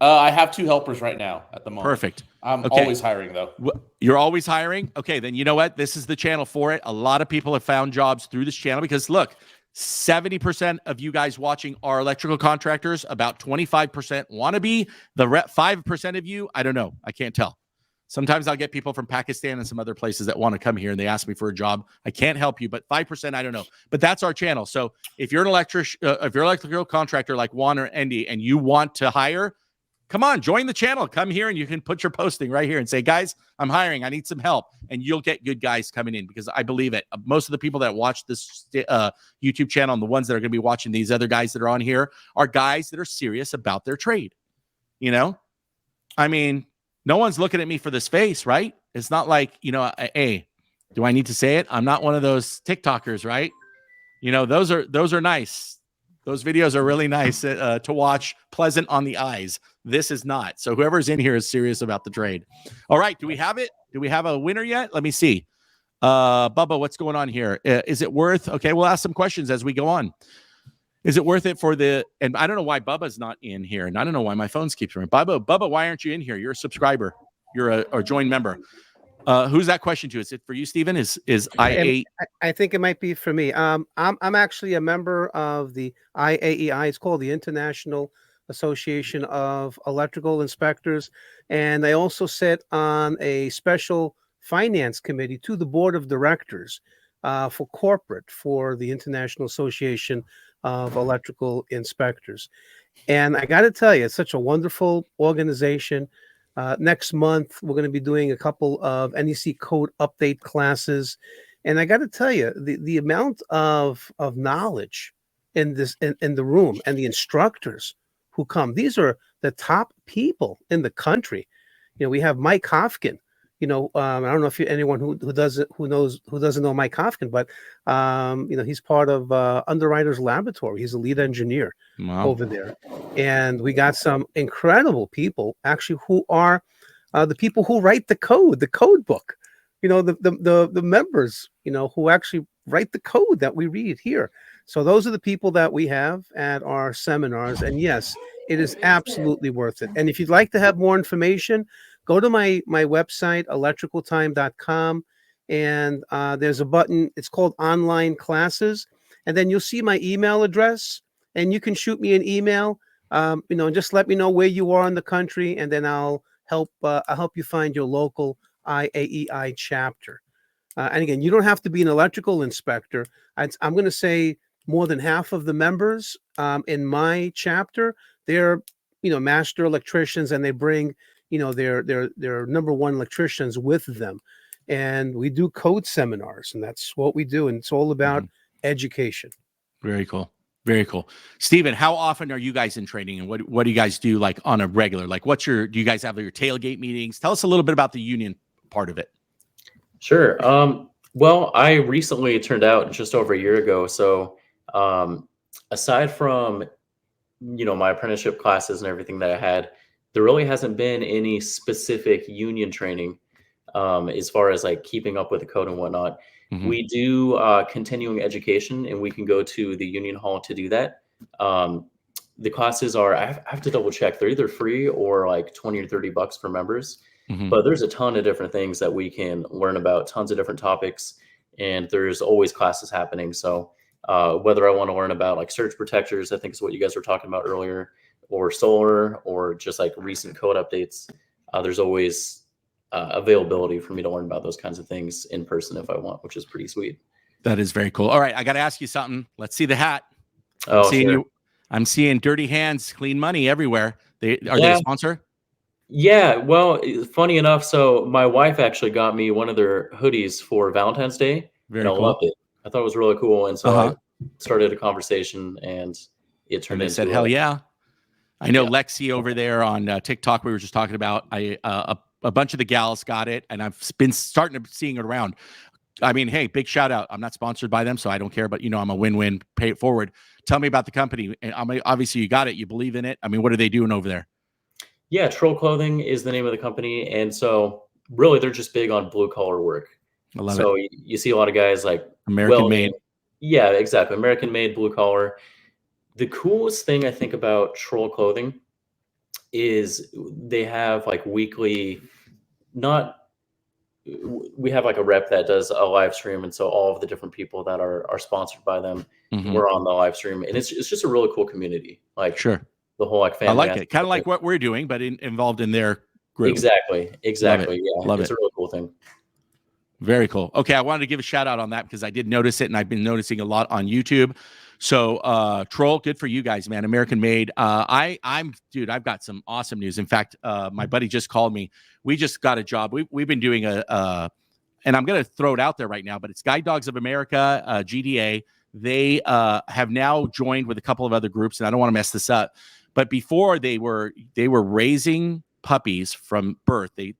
I have 2 helpers right now at the moment. Perfect. I'm Okay. always hiring, though. You're always hiring? Okay, then you know what? This is the channel for it. A lot of people have found jobs through this channel because, look, 70% of you guys watching are electrical contractors. About 25% want to be. The 5% of you, I don't know. I can't tell. Sometimes I'll get people from Pakistan and some other places that want to come here and they ask me for a job. I can't help you, but 5%, I don't know. But that's our channel. So if you're an electrical contractor like Juan or Andy and you want to hire, come on, join the channel. Come here and you can put your posting right here and say, guys, I'm hiring. I need some help. And you'll get good guys coming in because I believe it. Most of the people that watch this YouTube channel and the ones that are going to be watching these other guys that are on here are guys that are serious about their trade. You know, I mean, no one's looking at me for this face, right? It's not like, you know, hey, do I need to say it? I'm not one of those TikTokers, right? You know, those are nice. Those videos are really nice to watch, pleasant on the eyes. This is not. So whoever's in here is serious about the trade. All right. Do we have it? Do we have a winner yet? Let me see. Bubba, what's going on here? Is it worth? Okay, we'll ask some questions as we go on. Is it worth it for and I don't know why Bubba's not in here, and I don't know why my phone keeps ringing. Bubba, why aren't you in here? You're a subscriber. You're a joined member. Who's that question to? Is it for you, Stephen? I think it might be for me. I'm actually a member of the IAEI. It's called the International Association of Electrical Inspectors, and I also sit on a special finance committee to the board of directors for the International Association of Electrical Inspectors. And I got to tell you, it's such a wonderful organization. Next month, we're going to be doing a couple of NEC code update classes. And I got to tell you, the amount of knowledge in the room and the instructors who come, these are the top people in the country. You know, we have Mike Hofkin. You know, I don't know if anyone who doesn't know Mike Hofkin, but you know, he's part of Underwriters Laboratory. He's a lead engineer over there, and we got some incredible people actually who are the people who write the code book. You know, the members, you know, who actually write the code that we read here. So those are the people that we have at our seminars, and yes, it is absolutely worth it. And if you'd like to have more information, go to my website, electricaltime.com, and there's a button. It's called Online Classes. And then you'll see my email address, and you can shoot me an email, you know, and just let me know where you are in the country, and then I'll help you find your local IAEI chapter. And again, you don't have to be an electrical inspector. I'm going to say more than half of the members in my chapter, they're, you know, master electricians, and they bring, you know, their number one electricians with them. And we do code seminars, and that's what we do. And it's all about education. Very cool. Very cool. Stephen, how often are you guys in training, and what do you guys do like on a regular? Like do you guys have your tailgate meetings? Tell us a little bit about the union part of it. Sure. Well, I recently turned out just over a year ago. So aside from, you know, my apprenticeship classes and everything that I had, there really hasn't been any specific union training as far as like keeping up with the code and whatnot. Mm-hmm. We do continuing education, and we can go to the union hall to do that. The classes are, I have to double check. They're either free or like $20 or $30 for members. Mm-hmm. But there's a ton of different things that we can learn about, tons of different topics, and there's always classes happening. So whether I want to learn about like surge protectors, I think is what you guys were talking about earlier, or solar, or just like recent code updates, there's always availability for me to learn about those kinds of things in person if I want, which is pretty sweet. That is very cool. All right, I got to ask you something. Let's see the hat. I'm seeing dirty hands, clean money everywhere. Are they a sponsor? Yeah, well, funny enough, so my wife actually got me one of their hoodies for Valentine's Day, and I loved it. I thought it was really cool, and so started a conversation, and it And turned they into said, hell yeah. I know Yeah. Lexi over there on TikTok, we were just talking about, a bunch of the gals got it, and I've been starting to seeing it around. I mean, hey, big shout out. I'm not sponsored by them, so I don't care, but I'm a win-win, pay it forward. Tell me about the company. And obviously you got it. You believe in it. I mean, what are they doing over there? Yeah, Troll Clothing is the name of the company, and so really they're just big on blue collar work. I love So it. you see a lot of guys like American welding. made. Yeah, exactly. American made, blue collar. The coolest thing I think about Troll Clothing is they have like weekly, we have like a rep that does a live stream, and so all of the different people that are sponsored by them, Mhm. we're on the live stream, and it's just a really cool community. Like Sure. the whole like family. I like it. aspect Kind of of like what we're doing, but involved in their group. Exactly. Yeah, Love it's it. a really cool thing. Very cool. Okay, I wanted to give a shout out on that because I did notice it, and I've been noticing a lot on YouTube. So, Troll, good for you guys, man. American made. Dude, I've got some awesome news. In fact, my buddy just called me. We just got a job. We've been doing and I'm going to throw it out there right now, but it's Guide Dogs of America, GDA. They have now joined with a couple of other groups, and I don't want to mess this up. But before they were raising puppies from birth. They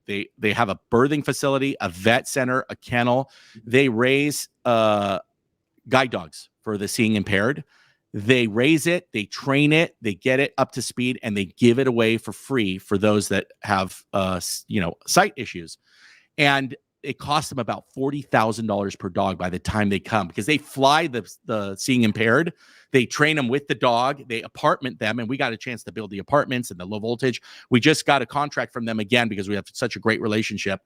have a birthing facility, a vet center, a kennel. They raise guide dogs for the seeing impaired. They raise it, they train it, they get it up to speed, and they give it away for free for those that have sight issues. And it costs them about $40,000 per dog by the time they come, because they fly the seeing impaired. They train them with the dog. They apartment them, and we got a chance to build the apartments and the low voltage. We just got a contract from them again because we have such a great relationship.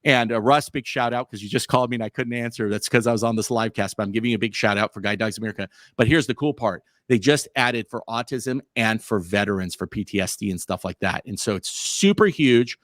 And Russ, big shout out, because you just called me and I couldn't answer. That's because I was on this live cast, but I'm giving you a big shout out for Guide Dogs America. But here's the cool part. They just added for autism and for veterans for PTSD and stuff like that. And so it's super huge.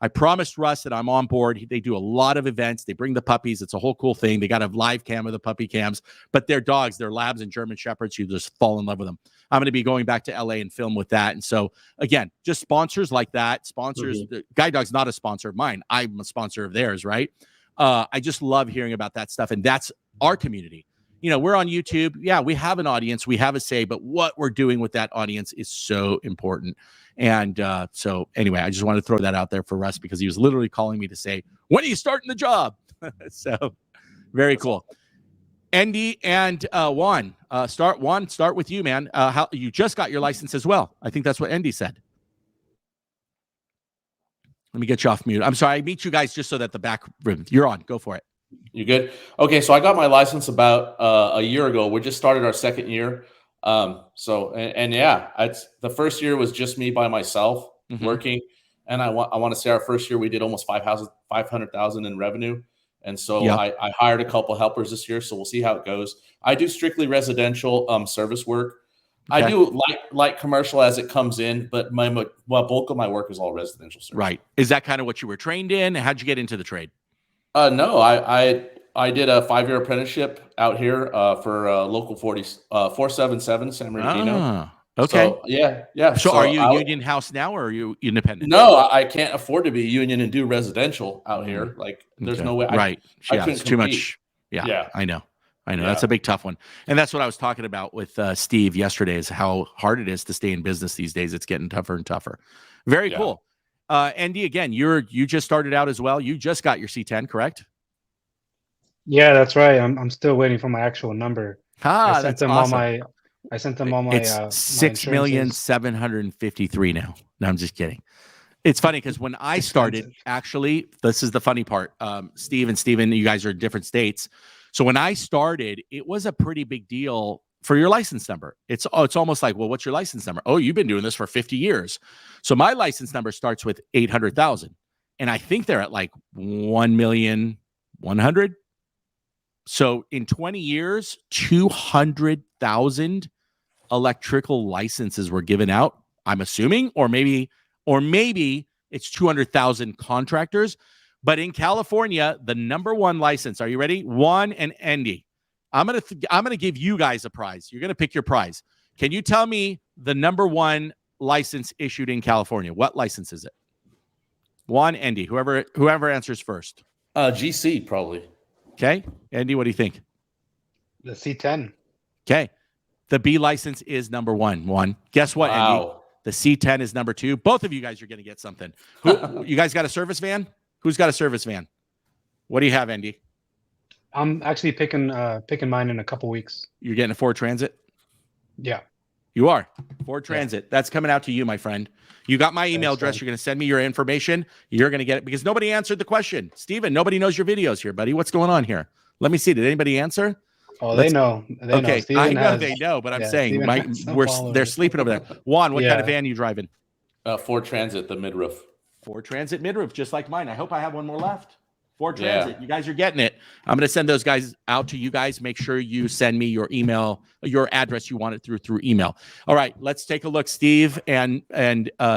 I promised Russ that I'm on board. They do a lot of events. They bring the puppies. It's a whole cool thing. They got a live cam of the puppy cams, but they're dogs, they're labs and German Shepherds. You just fall in love with them. I'm going to be going back to LA and film with that. And so again, just sponsors like that. Sponsors, Guide Dog's not a sponsor of mine. I'm a sponsor of theirs, right? I just love hearing about that stuff. And that's our community. We're on YouTube. Yeah, we have an audience. We have a say, but what we're doing with that audience is so important. And so anyway, I just wanted to throw that out there for Russ, because he was literally calling me to say, when are you starting the job? So very cool. Andy and Juan, start with you, man. How you just got your license as well. I think that's what Andy said. Let me get you off mute. I'm sorry. I meet you guys just so that the back room. You're on. Go for it. You good? Okay, so I got my license about a year ago. We just started our second year. It's the first year was just me by myself working, and I want to say our first year we did almost 500,000 in revenue, and so I hired a couple helpers this year. So we'll see how it goes. I do strictly residential service work. Okay. I do light commercial as it comes in, but my bulk of my work is all residential service. Right? Is that kind of what you were trained in? How'd you get into the trade? No, I did a 5-year apprenticeship out here for local 477 San Bernardino. Okay. So, yeah. So are you union house now, or are you independent? No, I can't afford to be union and do residential out here. Like, there's no way. Right. I it's too much. Yeah. I know. Yeah. That's a big tough one. And that's what I was talking about with Steve yesterday, is how hard it is to stay in business these days. It's getting tougher and tougher. Very cool. Andy, again, you just started out as well. You just got your C10, correct? Yeah, that's right. I'm still waiting for my actual number. I sent them awesome. I sent them all my. It's 6,753,000 now. No, I'm just kidding. It's funny because when I started, actually, this is the funny part. Steve and Stephen, you guys are in different states. So when I started, it was a pretty big deal for your license number. It's almost like, well, what's your license number? Oh, you've been doing this for 50 years. So my license number starts with 800,000. And I think they're at like 1,100,000. So in 20 years, 200,000 electrical licenses were given out, I'm assuming, or maybe it's 200,000 contractors. But in California, the number one license, are you ready? Juan and Andy. I'm gonna give you guys a prize. You're gonna pick your prize. Can you tell me the number one license issued in California? What license is it? Juan, Andy, whoever answers first. GC probably. Okay, Andy, what do you think? The C10. Okay. The B license is number one. Guess what, Andy? Wow. The C10 is number 2. Both of you guys are going to get something. Who, you guys got a service van? Who's got a service van? What do you have, Andy? I'm actually picking mine in a couple weeks. You're getting a Ford Transit? Yeah. You are. Ford Transit. That's coming out to you, my friend. You got my email address. Fine. You're going to send me your information. You're going to get it because nobody answered the question. Stephen, nobody knows your videos here, buddy. What's going on here? Let me see. Did anybody answer? Oh, they know. They know. Okay, Steven I know has, they know, but I'm yeah, saying Steven has some they're followers. sleeping over there. Juan, what kind of Yeah. van are you driving? Ford Transit, the mid-roof. Ford Transit midroof, just like mine. I hope I have one more left. Ford Yeah. Transit. You guys are getting it. I'm going to send those guys out to you guys. Make sure you send me your email, your address you want it through email. All right, let's take a look. Steve and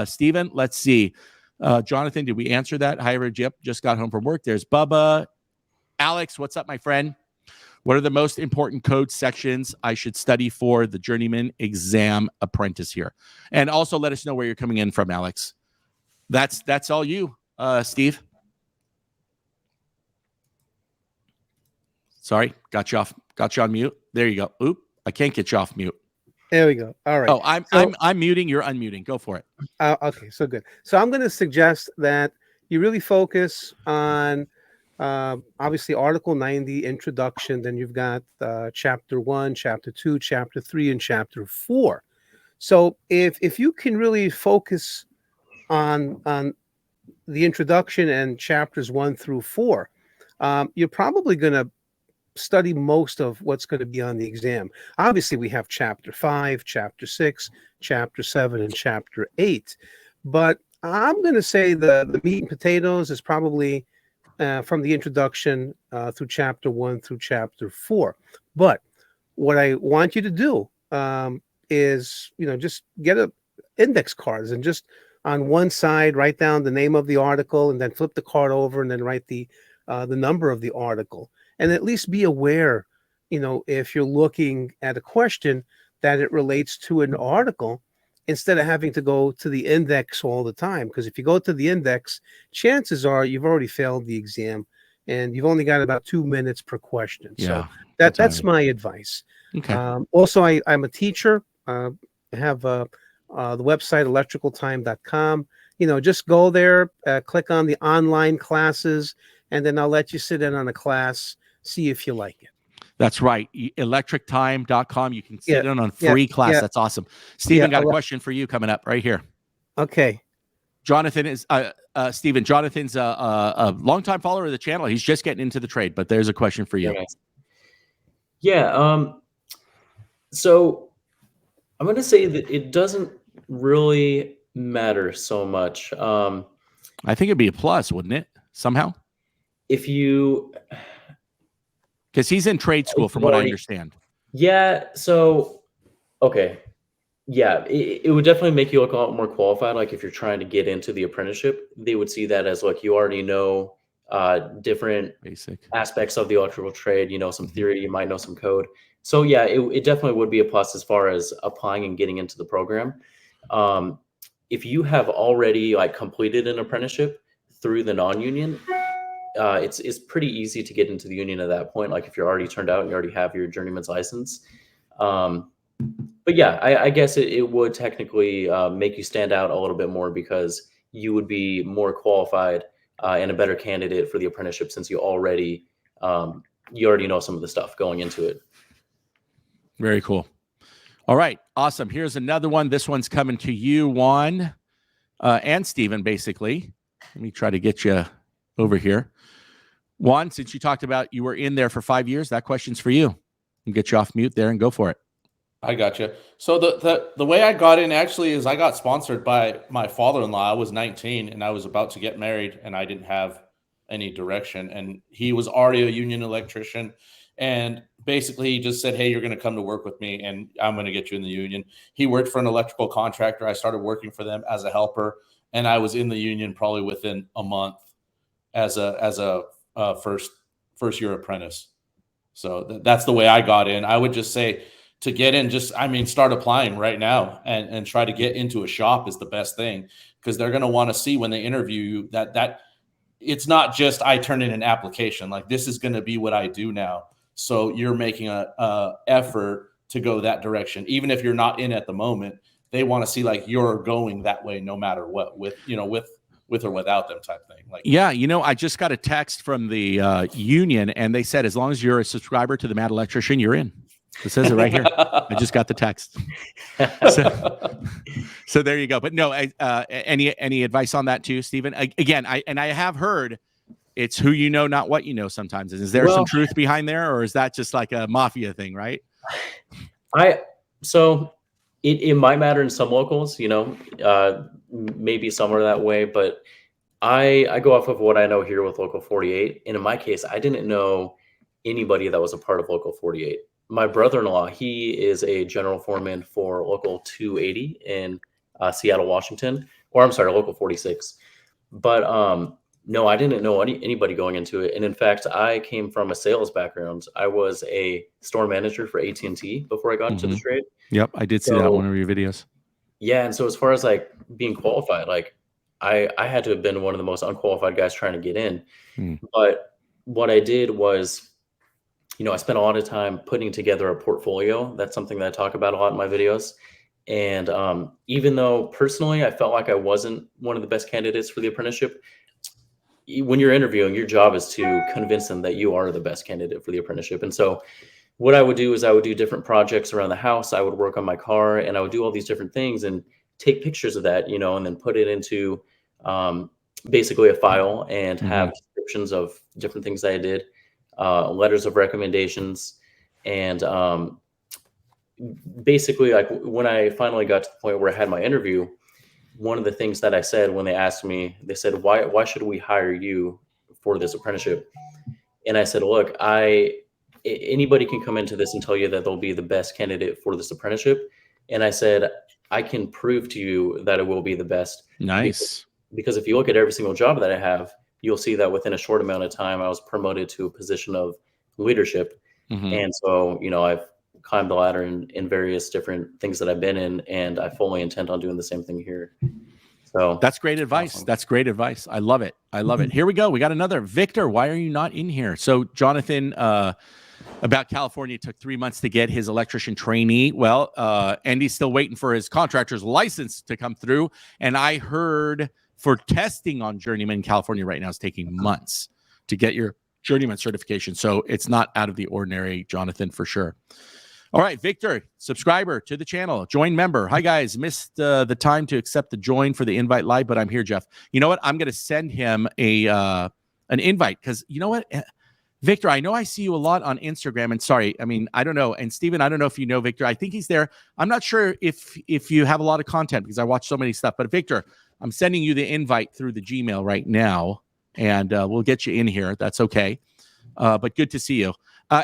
Stephen, let's see. Jonathan, did we answer that? Hi, Yep, just got home from work. There's Bubba. Alex, what's up, my friend? What are the most important code sections I should study for the journeyman exam apprentice here? And also let us know where you're coming in from, Alex. That's all you, Steve. Sorry, got you on mute. There you go. Oop, I can't get you off mute. There we go. All right. Oh, I'm muting. You're unmuting. Go for it. Okay, so good. So I'm going to suggest that you really focus on obviously Article 90 introduction. Then you've got Chapter 1, Chapter 2, Chapter 3, and Chapter 4. So if you can really focus on the introduction and chapters 1 through 4, you're probably going to study most of what's going to be on the exam. Obviously, we have Chapter 5, Chapter 6, Chapter 7, and Chapter 8. But I'm going to say the meat and potatoes is probably from the introduction through Chapter 1 through Chapter 4. But what I want you to do is, just get index cards and just on one side write down the name of the article and then flip the card over and then write the number of the article. And at least be aware, if you're looking at a question, that it relates to an article instead of having to go to the index all the time. Because if you go to the index, chances are you've already failed the exam and you've only got about 2 minutes per question. Yeah, so that's my advice. Okay. Also, I'm a teacher. I have the website electricaltime.com. Just go there, click on the online classes, and then I'll let you sit in on a class. See if you like it. That's right. Electrictime.com. You can sit in on free class. Yeah. That's awesome. Stephen, got a question for you coming up right here. Okay. Jonathan is Stephen. Jonathan's a longtime follower of the channel. He's just getting into the trade, but there's a question for you. Yeah. So I'm going to say that it doesn't really matter so much. I think it'd be a plus, wouldn't it? Somehow. If you, because he's in trade school, from what I understand. Yeah. So, okay. Yeah, it would definitely make you look a lot more qualified. Like if you're trying to get into the apprenticeship, they would see that as like you already know different basic aspects of the electrical trade. Some theory, you might know some code. So yeah, it definitely would be a plus as far as applying and getting into the program. If you have already like completed an apprenticeship through the non-union, it's pretty easy to get into the union at that point. Like if you're already turned out and you already have your journeyman's license. But yeah, I guess it would technically make you stand out a little bit more because you would be more qualified and a better candidate for the apprenticeship since you already know some of the stuff going into it. Very cool. All right, awesome. Here's another one. This one's coming to you, Juan, and Stephen, basically. Let me try to get you over here. Juan, since you talked about you were in there for 5 years, that question's for you. I'll get you off mute there and go for it. I got you. So the way I got in actually is I got sponsored by my father-in-law. I was 19 and I was about to get married and I didn't have any direction. And he was already a union electrician. And basically he just said, hey, you're going to come to work with me and I'm going to get you in the union. He worked for an electrical contractor. I started working for them as a helper and I was in the union probably within a month as a first year apprentice. So that's the way I got in. I would just say, to get in, start applying right now and try to get into a shop is the best thing because they're going to want to see when they interview you that it's not just I turn in an application. Like this is going to be what I do now. So you're making a effort to go that direction. Even if you're not in at the moment, they want to see like you're going that way no matter what, with or without them type thing. Like, yeah, I just got a text from the union, and they said as long as you're a subscriber to the Mad Electrician, you're in. It says it right here. I just got the text. So there you go. But no, any advice on that too, Stephen? Again, I have heard it's who you know, not what you know sometimes. Is there some truth behind there, or is that just like a mafia thing, right? So it might matter in some locals, maybe some are that way, but I go off of what I know here with Local 48. And in my case, I didn't know anybody that was a part of Local 48. My brother-in-law, he is a general foreman for Local 280 in Seattle, Washington, or I'm sorry, Local 46. But no, I didn't know anybody going into it. And in fact, I came from a sales background. I was a store manager for AT&T before I got into the trade. Yep, I did see that in one of your videos. Yeah, and so as far as like being qualified, like I had to have been one of the most unqualified guys trying to get in. But what I did was, I spent a lot of time putting together a portfolio. That's something that I talk about a lot in my videos. And even though personally I felt like I wasn't one of the best candidates for the apprenticeship, when you're interviewing, your job is to convince them that you are the best candidate for the apprenticeship. And so what I would do is I would do different projects around the house. I would work on my car, and I would do all these different things and take pictures of that, and then put it into basically a file and have descriptions of different things that I did, letters of recommendations. And basically, like when I finally got to the point where I had my interview, one of the things that I said when they asked me, they said, why should we hire you for this apprenticeship? And I said, look, anybody can come into this and tell you that they'll be the best candidate for this apprenticeship. And I said, I can prove to you that it will be the best. Nice. Because if you look at every single job that I have, you'll see that within a short amount of time, I was promoted to a position of leadership. And so, I've climbed the ladder in various different things that I've been in, and I fully intend on doing the same thing here. So that's great advice. Awesome. That's great advice. I love it. I love it. Here we go. We got another. Victor, why are you not in here? So Jonathan, about California, took 3 months to get his electrician trainee. Well, Andy's still waiting for his contractor's license to come through. And I heard for testing on journeyman in California right now is taking months to get your journeyman certification. So it's not out of the ordinary, Jonathan, for sure. All right, Victor, subscriber to the channel, join member. Hi, guys. Missed the time to accept the join for the invite live, but I'm here, Jeff. You know what? I'm going to send him an invite because you know what? Victor, I know I see you a lot on Instagram, and sorry, I mean, I don't know. And Stephen, I don't know if you know Victor. I think he's there. I'm not sure if you have a lot of content because I watch so many stuff. But Victor, I'm sending you the invite through the Gmail right now, and we'll get you in here. That's okay. But good to see you.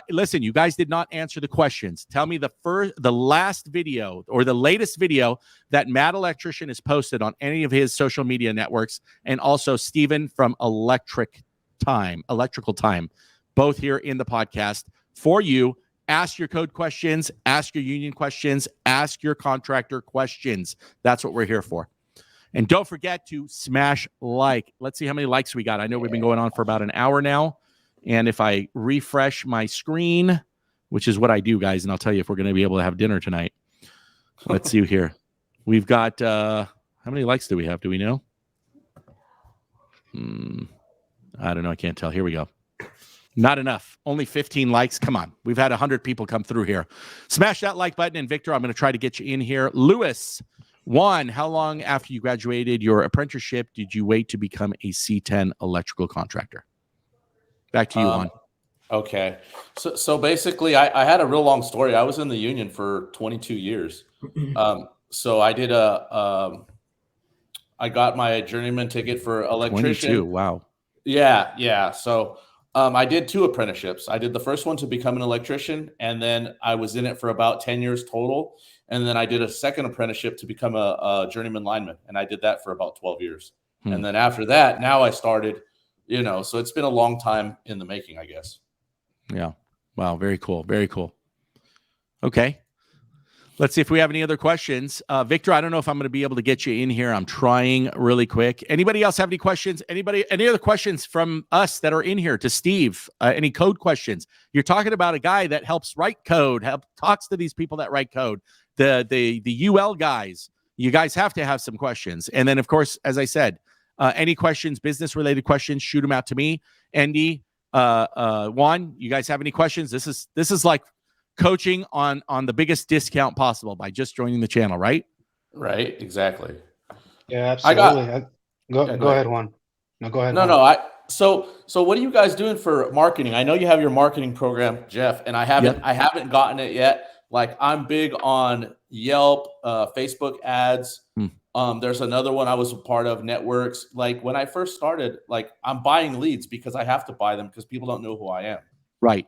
Listen, you guys did not answer the questions. Tell me the last video or the latest video that Mad Electrician has posted on any of his social media networks, and also Stephen from Electrical Time. Both here in the podcast for you. Ask your code questions, ask your union questions, ask your contractor questions. That's what we're here for. And don't forget to smash like. Let's see how many likes we got. I know we've been going on for about an hour now. And if I refresh my screen, which is what I do, guys, and I'll tell you if we're going to be able to have dinner tonight. Let's see here. We've got, how many likes do we have? Do we know? I don't know. I can't tell. Here we go. Not enough. Only 15 likes. Come on. We've had 100 people come through here. Smash that like button. And Victor, I'm going to try to get you in here. Lewis, how long after you graduated your apprenticeship did you wait to become a C10 electrical contractor? Back to you, Juan. Okay. So basically, I had a real long story. I was in the union for 22 years. So I did I got my journeyman ticket for electrician. 22, wow. Yeah. So I did 2 apprenticeships. I did the first one to become an electrician, and then I was in it for about 10 years total. And then I did a second apprenticeship to become a journeyman lineman, and I did that for about 12 years. And then after that, now I started, so it's been a long time in the making, I guess. Yeah. Wow. Very cool. Very cool. Okay. Let's see if we have any other questions. Victor, I don't know if I'm going to be able to get you in here. I'm trying really quick. Anybody else have any questions? Any other questions from us that are in here to Steve? Any code questions? You're talking about a guy that helps write code, talks to these people that write code, the UL guys. You guys have to have some questions. And then, of course, as I said, any questions, business-related questions, shoot them out to me. Andy, Juan, you guys have any questions? This is like coaching on the biggest discount possible by just joining the channel, right? Right, exactly. Yeah, absolutely. Go ahead, Juan. No, go ahead. No. So what are you guys doing for marketing? I know you have your marketing program, Jeff, and I haven't gotten it yet. Like, I'm big on Yelp, Facebook ads. There's another one I was a part of, networks. Like, when I first started, like, I'm buying leads because I have to buy them because people don't know who I am. Right.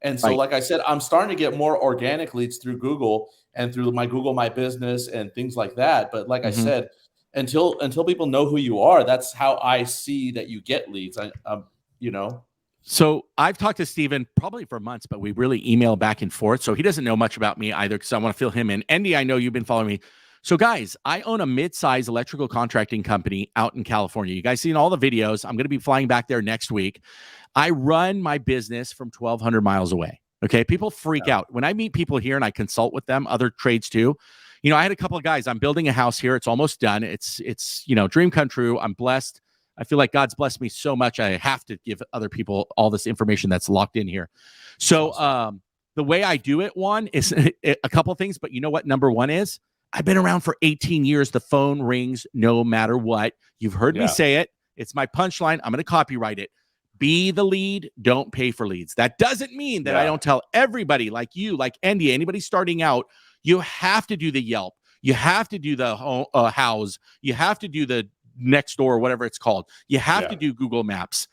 And so, like I said, I'm starting to get more organic leads through Google and through my Google My Business and things like that. But like I said, until people know who you are, that's how I see that you get leads. So I've talked to Stephan probably for months, but we really email back and forth. So he doesn't know much about me either, because I want to fill him in. Andy, I know you've been following me. So guys, I own a mid-size electrical contracting company out in California. You guys seen all the videos. I'm going to be flying back there next week. I run my business from 1,200 miles away. Okay. People freak out when I meet people here and I consult with them, other trades too. You know, I had a couple of guys, I'm building a house here. It's almost done. It's, dream come true. I'm blessed. I feel like God's blessed me so much. I have to give other people all this information that's locked in here. So, the way I do it, one is a couple of things, but you know what? Number one is I've been around for 18 years. The phone rings no matter what. You've heard me say it. It's my punchline. I'm going to copyright it. Be the lead. Don't pay for leads. That doesn't mean that I don't tell everybody like you, like Andy, anybody starting out, you have to do the Yelp. You have to do the house. You have to do the next door, whatever it's called. You have to do Google Maps.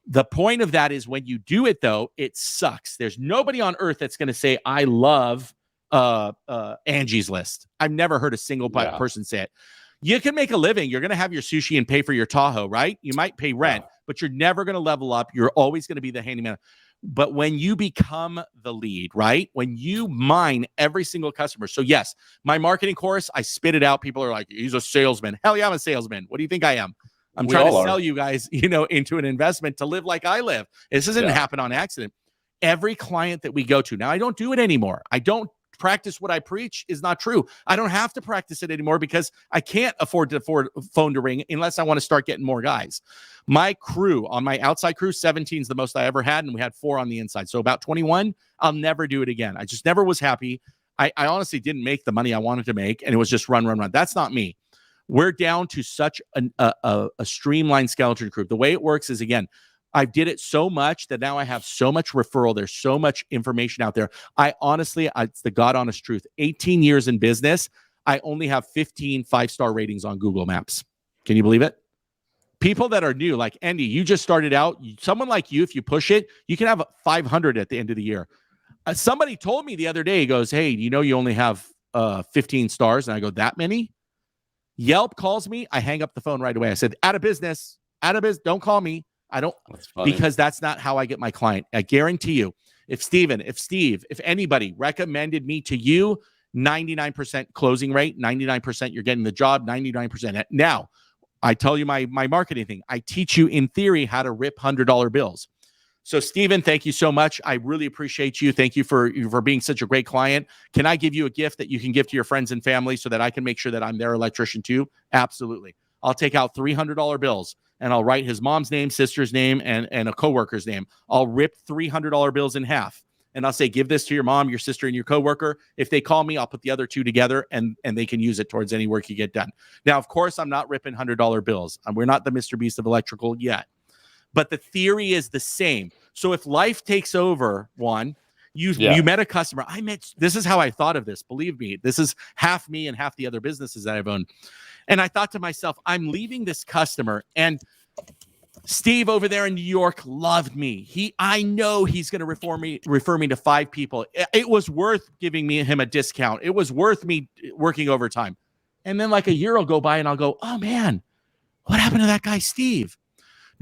The point of that is when you do it, though, it sucks. There's nobody on earth that's going to say, I love Angie's List. I've never heard a single person say it. You can make a living. You're going to have your sushi and pay for your Tahoe, right? You might pay rent, but you're never going to level up. You're always going to be the handyman. But when you become the lead, right? When you mine every single customer. So yes, my marketing course, I spit it out. People are like, he's a salesman. Hell yeah, I'm a salesman. What do you think I am? I'm trying to sell you guys, into an investment to live like I live. This doesn't happen on accident. Every client that we go to, now I don't do it anymore. I don't practice what I preach is not true. I don't have to practice it anymore because I can't afford a phone to ring unless I want to start getting more guys. My crew, on my outside crew, 17 is the most I ever had, and we had 4 on the inside. So about 21, I'll never do it again. I just never was happy. I honestly didn't make the money I wanted to make, and it was just run. That's not me. We're down to such a streamlined skeleton crew. The way it works is, again, I did it so much that now I have so much referral. There's so much information out there. I honestly, it's the God honest truth. 18 years in business, I only have 15 5-star ratings on Google Maps. Can you believe it? People that are new, like Andy, you just started out. Someone like you, if you push it, you can have 500 at the end of the year. Somebody told me the other day, he goes, hey, you only have 15 stars. And I go, that many? Yelp calls me. I hang up the phone right away. I said, out of business. Don't call me. I don't, because that's not how I get my client. I guarantee you, if Stephen, if Steve, if anybody recommended me to you, 99% closing rate, 99% you're getting the job, 99%. Now, I tell you my marketing thing. I teach you in theory how to rip $100 bills. So Stephen, thank you so much. I really appreciate you. Thank you for being such a great client. Can I give you a gift that you can give to your friends and family so that I can make sure that I'm their electrician too? Absolutely. I'll take out $300 bills. And I'll write his mom's name, sister's name, and a coworker's name. I'll rip $300 bills in half. And I'll say, give this to your mom, your sister, and your coworker. If they call me, I'll put the other 2 together, and they can use it towards any work you get done. Now, of course, I'm not ripping $100 bills. We're not the Mr. Beast of electrical yet. But the theory is the same. So if life takes over, you met a customer. This is how I thought of this. Believe me, this is half me and half the other businesses that I've owned. And I thought to myself, I'm leaving this customer, and Steve over there in New York loved me. I know he's going to refer me to 5 people. It was worth giving him a discount. It was worth me working overtime. And then like a year will go by and I'll go, oh man, what happened to that guy, Steve?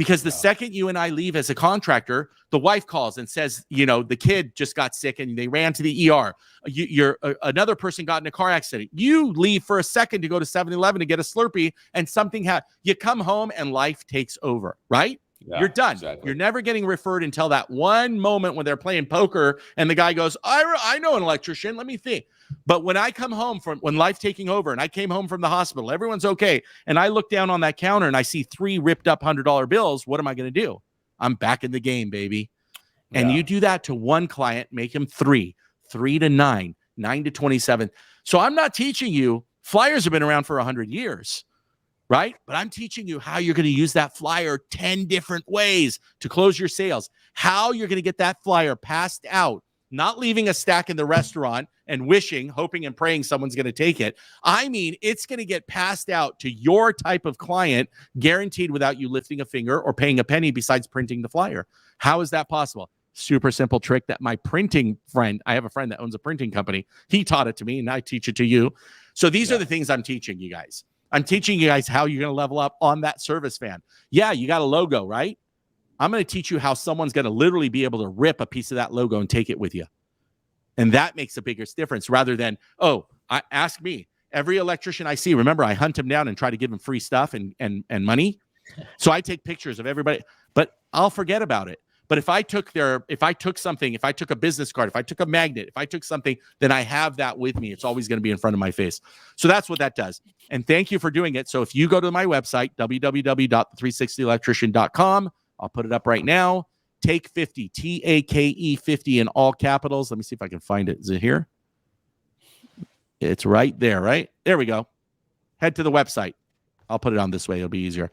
Because the second you and I leave as a contractor, the wife calls and says, the kid just got sick and they ran to the ER. Another person got in a car accident. You leave for a second to go to 7-Eleven to get a Slurpee and something you come home and life takes over, right? Yeah, you're done. Exactly. You're never getting referred until that one moment when they're playing poker and the guy goes, I know an electrician. Let me think. But when I come home when life taking over and I came home from the hospital, everyone's okay. And I look down on that counter and I see 3 ripped up $100 bills. What am I going to do? I'm back in the game, baby. And you do that to one client, make him 3 to 9, 9 to 27. So I'm not teaching you. Flyers have been around for 100 years. Right? But I'm teaching you how you're going to use that flyer 10 different ways to close your sales, how you're going to get that flyer passed out, not leaving a stack in the restaurant and hoping and praying someone's going to take it. I mean, it's going to get passed out to your type of client, guaranteed without you lifting a finger or paying a penny besides printing the flyer. How is that possible? Super simple trick that my printing friend, I have a friend that owns a printing company. He taught it to me and I teach it to you. So these are the things I'm teaching you guys. I'm teaching you guys how you're going to level up on that service van. Yeah, you got a logo, right? I'm going to teach you how someone's going to literally be able to rip a piece of that logo and take it with you. And that makes the biggest difference rather than, ask me. Every electrician I see, remember, I hunt him down and try to give him free stuff and money. So I take pictures of everybody, but I'll forget about it. But if I took something, if I took a business card, if I took a magnet, if I took something, then I have that with me. It's always going to be in front of my face. So that's what that does. And thank you for doing it. So if you go to my website, www.360electrician.com, I'll put it up right now. Take 50, TAKE 50 in all capitals. Let me see if I can find it. Is it here? It's right there, right? There we go. Head to the website. I'll put it on this way. It'll be easier.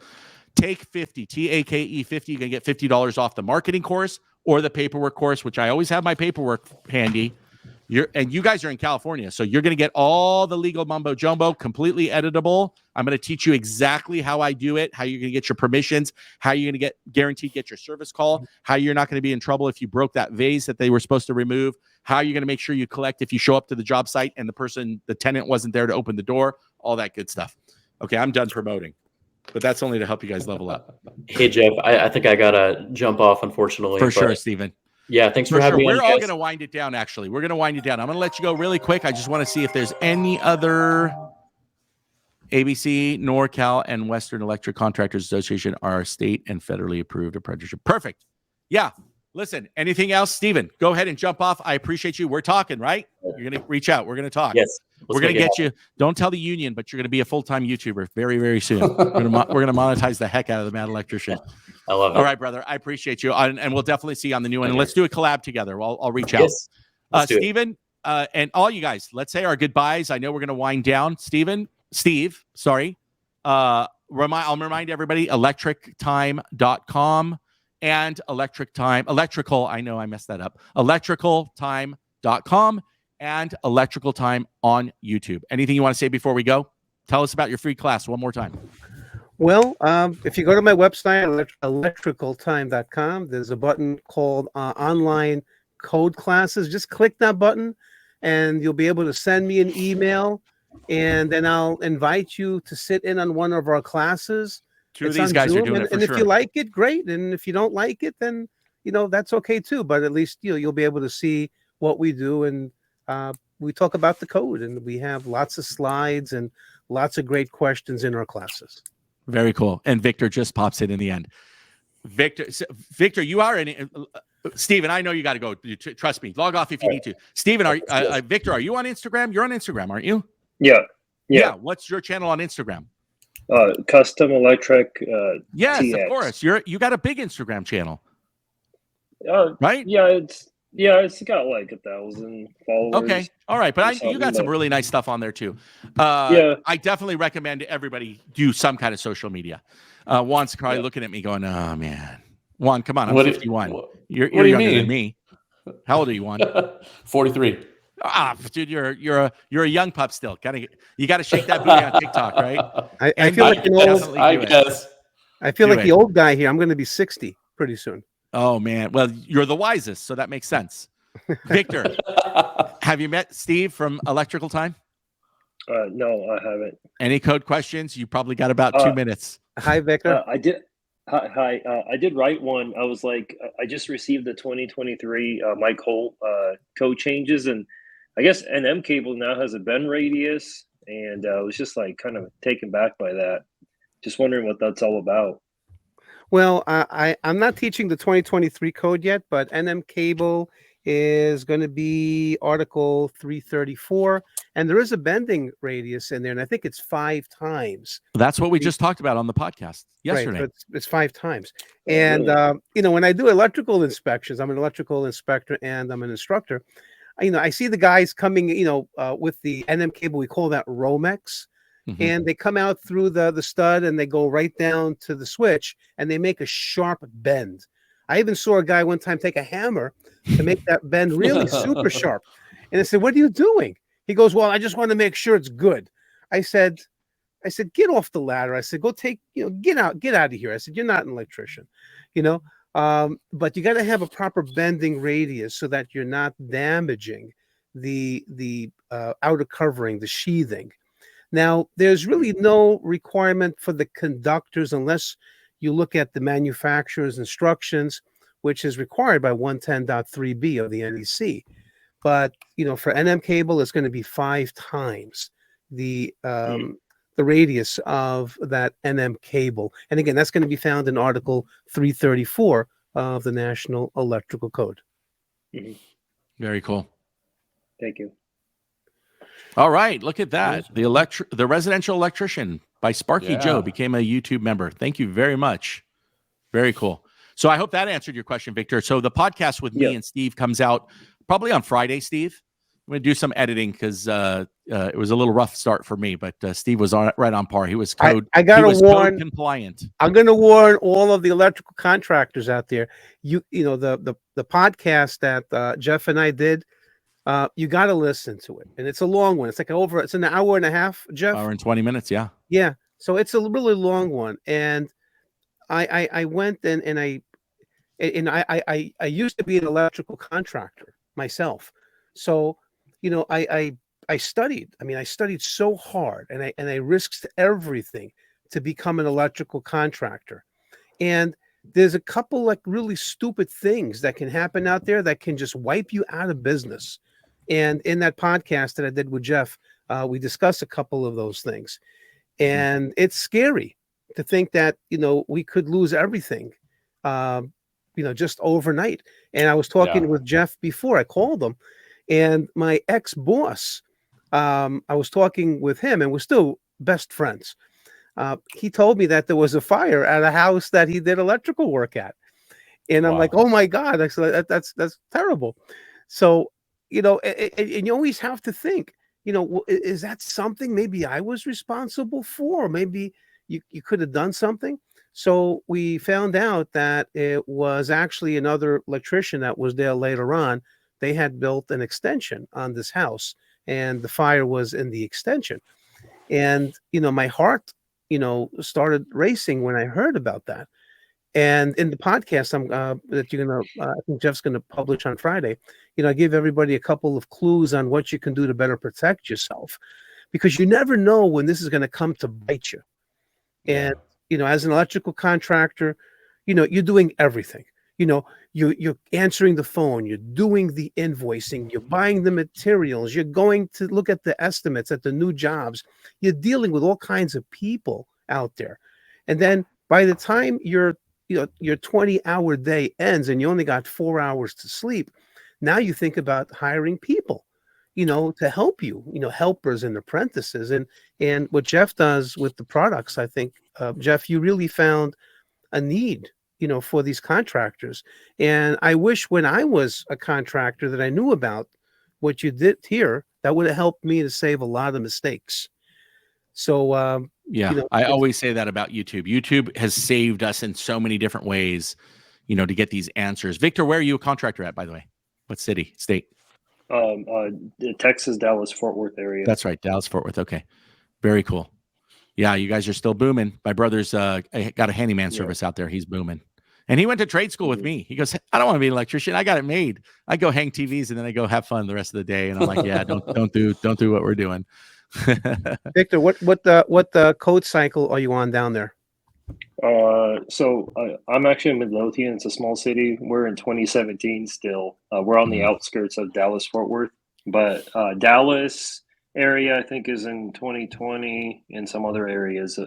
Take 50, TAKE 50. You're going to get $50 off the marketing course or the paperwork course, which I always have my paperwork handy. And you guys are in California, so you're going to get all the legal mumbo jumbo, completely editable. I'm going to teach you exactly how I do it, how you're going to get your permissions, how you're going to guaranteed get your service call, how you're not going to be in trouble if you broke that vase that they were supposed to remove, how you're going to make sure you collect if you show up to the job site and the tenant wasn't there to open the door, all that good stuff. Okay, I'm done promoting. But that's only to help you guys level up. Hey, Jeff, I think I got to jump off, unfortunately. For sure, Stephen. Yeah, thanks for having me. We're all going to wind it down, actually. We're going to wind it down. I'm going to let you go really quick. I just want to see if there's any other ABC, NorCal, and Western Electric Contractors Association are state and federally approved apprenticeship. Perfect. Yeah. Listen, anything else, Stephen? Go ahead and jump off. I appreciate you. We're talking, right? You're going to reach out. We're going to talk. Yes. We're going to get you. Don't tell the union, but you're going to be a full-time YouTuber very, very soon. We're going to monetize the heck out of the Mad Electrician. I love it. All right, brother. I appreciate you. And we'll definitely see you on the new one. And let's do a collab together. I'll reach out. Yes, Stephen, and all you guys, let's say our goodbyes. I know we're going to wind down. Steve, sorry. I'll remind everybody, electrictime.com and electrical. I know I messed that up. electricaltime.com and Electrical Time on YouTube. Anything you want to say before we go? Tell us about your free class one more time. Well, if you go to my website, electricaltime.com, there's a button called online code classes. Just click that button and you'll be able to send me an email, and then I'll invite you to sit in on one of our classes. Two of these guys are doing it for sure. And if you like it, great. And if you don't like it, then, that's okay too. But at least, you'll be able to see what we do. And we talk about the code, and we have lots of slides and lots of great questions in our classes. Very cool. And Victor just pops in the end. Victor, you are in. Stephen, I know you got to go. Trust me. Log off if you need to. Stephen, Victor, are you on Instagram? You're on Instagram, aren't you? Yeah. What's your channel on Instagram? Custom Electric. Yes, TX. Of course. You got a big Instagram channel, right? Yeah, it's got like 1,000 followers. Okay, all right, but you got some really nice stuff on there too. I definitely recommend everybody do some kind of social media. Juan's probably looking at me going, "Oh man, Juan, come on, I'm 51. You're younger than me. How old are you, Juan? 43. Dude, you're a young pup still. You got to shake that booty on TikTok, right? I feel like the old guy here. I'm going to be 60 pretty soon. Oh man, well, you're the wisest, so that makes sense. Victor, have you met Steve from Electrical Time? No, I haven't. Any code questions? You probably got about 2 minutes. Hi, Victor. I Hi. I did write one. I was like, I just received the 2023 Mike Holt code changes, and I guess NM cable now has a bend radius, and I was just like kind of taken back by that. Just wondering what that's all about. Well, I'm not teaching the 2023 code yet, but NM cable is going to be Article 334, and there is a bending radius in there, and I think it's 5 times. That's what we just talked about on the podcast yesterday. Right, so it's 5 times. Oh, And really? when I do electrical inspections, I'm an electrical inspector and I'm an instructor. I see the guys coming, with the NM cable. We call that Romex. Mhm. And they come out through the stud and they go right down to the switch and they make a sharp bend. I even saw a guy one time take a hammer to make that bend really super sharp. And I said, "What are you doing?" He goes, "Well, I just want to make sure it's good." I said, "Get off the ladder." I said, "Go take, get out of here." I said, "You're not an electrician, but you got to have a proper bending radius so that you're not damaging the outer covering, the sheathing." Now, there's really no requirement for the conductors unless you look at the manufacturer's instructions, which is required by 110.3b of the NEC. But, for NM cable, it's going to be 5 times the radius of that NM cable. And again, that's going to be found in Article 334 of the National Electrical Code. Mhm. Very cool. Thank you. All right, look at that. The Residential Electrician by Sparky Yeah. Joe became a YouTube member. Thank you very much. Very cool. So I hope that answered your question, Victor. So the podcast with me and Steve comes out probably on Friday, Steve. I'm going to do some editing because it was a little rough start for me, but Steve was right on par. He was code. I got to warn. Code compliant. I'm going to warn all of the electrical contractors out there. The podcast that Jeff and I did. You got to listen to it, and it's a long one. It's it's an hour and a half, Jeff. Hour and 20 minutes, yeah. Yeah, so it's a really long one, and I went and I used to be an electrical contractor myself, so I studied. I mean, I studied so hard, and I risked everything to become an electrical contractor, and there's a couple like really stupid things that can happen out there that can just wipe you out of business. And in that podcast that I did with Jeff, we discussed a couple of those things. And it's scary to think that, we could lose everything, just overnight. And I was talking with Jeff before I called him, and my ex-boss, I was talking with him and we're still best friends. He told me that there was a fire at a house that he did electrical work at. And I'm like, oh my God, that's terrible. So, and you always have to think, is that something maybe I was responsible for? Maybe you could have done something. So we found out that it was actually another electrician that was there later on. They had built an extension on this house and the fire was in the extension. And, my heart, started racing when I heard about that. And in the podcast that you're going to, I think Jeff's going to publish on Friday, I give everybody a couple of clues on what you can do to better protect yourself, because you never know when this is going to come to bite you. And, as an electrical contractor, you're doing everything. You're answering the phone, you're doing the invoicing, you're buying the materials, you're going to look at the estimates at the new jobs. You're dealing with all kinds of people out there. And then by the time your 20-hour day ends and you only got 4 hours to sleep, now you think about hiring people, to help you, helpers and apprentices. And what Jeff does with the products, I think, Jeff, you really found a need, for these contractors. And I wish when I was a contractor that I knew about what you did here. That would have helped me to save a lot of mistakes. So, I always say that about YouTube. YouTube has saved us in so many different ways, to get these answers. Victor, where are you a contractor at, by the way? What city, state? The Texas, Dallas, Fort Worth area. That's right. Dallas, Fort Worth. Okay. Very cool. Yeah. You guys are still booming. My brother's got a handyman service out there. He's booming. And he went to trade school with me. He goes, I don't want to be an electrician. I got it made. I go hang TVs and then I go have fun the rest of the day. And I'm like, yeah, don't do what we're doing. Victor, what the code cycle are you on down there? I'm actually in Midlothian. It's a small city. We're in 2017 still. We're on the outskirts of Dallas Fort Worth, but Dallas area I think is in 2020, and some other areas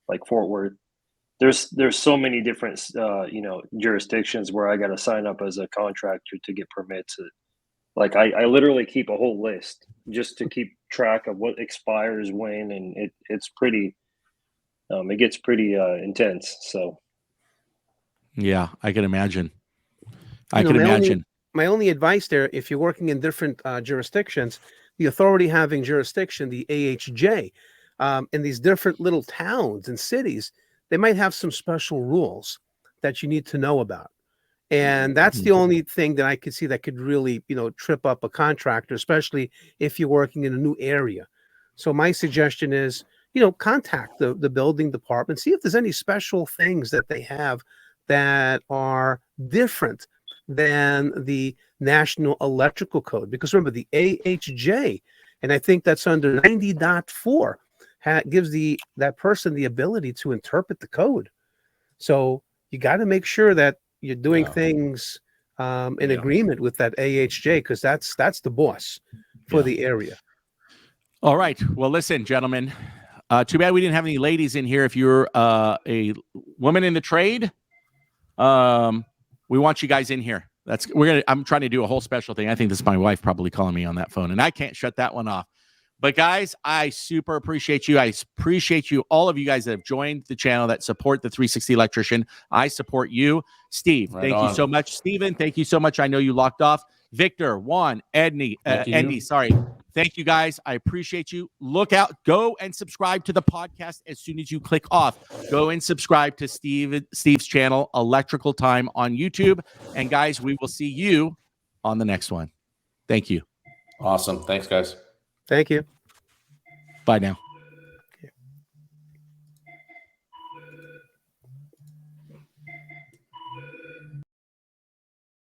like Fort Worth. There's so many different jurisdictions where I got to sign up as a contractor to get permits. Like I literally keep a whole list just to keep track of what expires when, and it's pretty. It gets pretty intense. So, yeah, I can imagine. I can imagine. My only advice there, if you're working in different jurisdictions, the authority having jurisdiction, the AHJ, in these different little towns and cities, they might have some special rules that you need to know about. And that's the only thing that I could see that could really, trip up a contractor, especially if you're working in a new area. So my suggestion is, contact the building department, see if there's any special things that they have that are different than the National Electrical Code. Because remember, the AHJ, and I think that's under 90.4, gives that person the ability to interpret the code. So you got to make sure that you're doing things in agreement with that AHJ, because that's the boss for the area. All right. Well, listen, gentlemen. Too bad we didn't have any ladies in here. If you're a woman in the trade, we want you guys in here. I'm trying to do a whole special thing. I think this is my wife probably calling me on that phone, and I can't shut that one off. But guys, I super appreciate you. I appreciate you, all of you guys that have joined the channel that support the 360 Electrician. I support you. Steve, thank you so much. Stephen, thank you so much. I know you locked off. Victor, Juan, Andy, sorry. Thank you guys. I appreciate you. Look out. Go and subscribe to the podcast as soon as you click off. Go and subscribe to Steve's channel, Electrical Time, on YouTube. And guys, we will see you on the next one. Thank you. Awesome. Thanks, guys. Thank you. Bye now.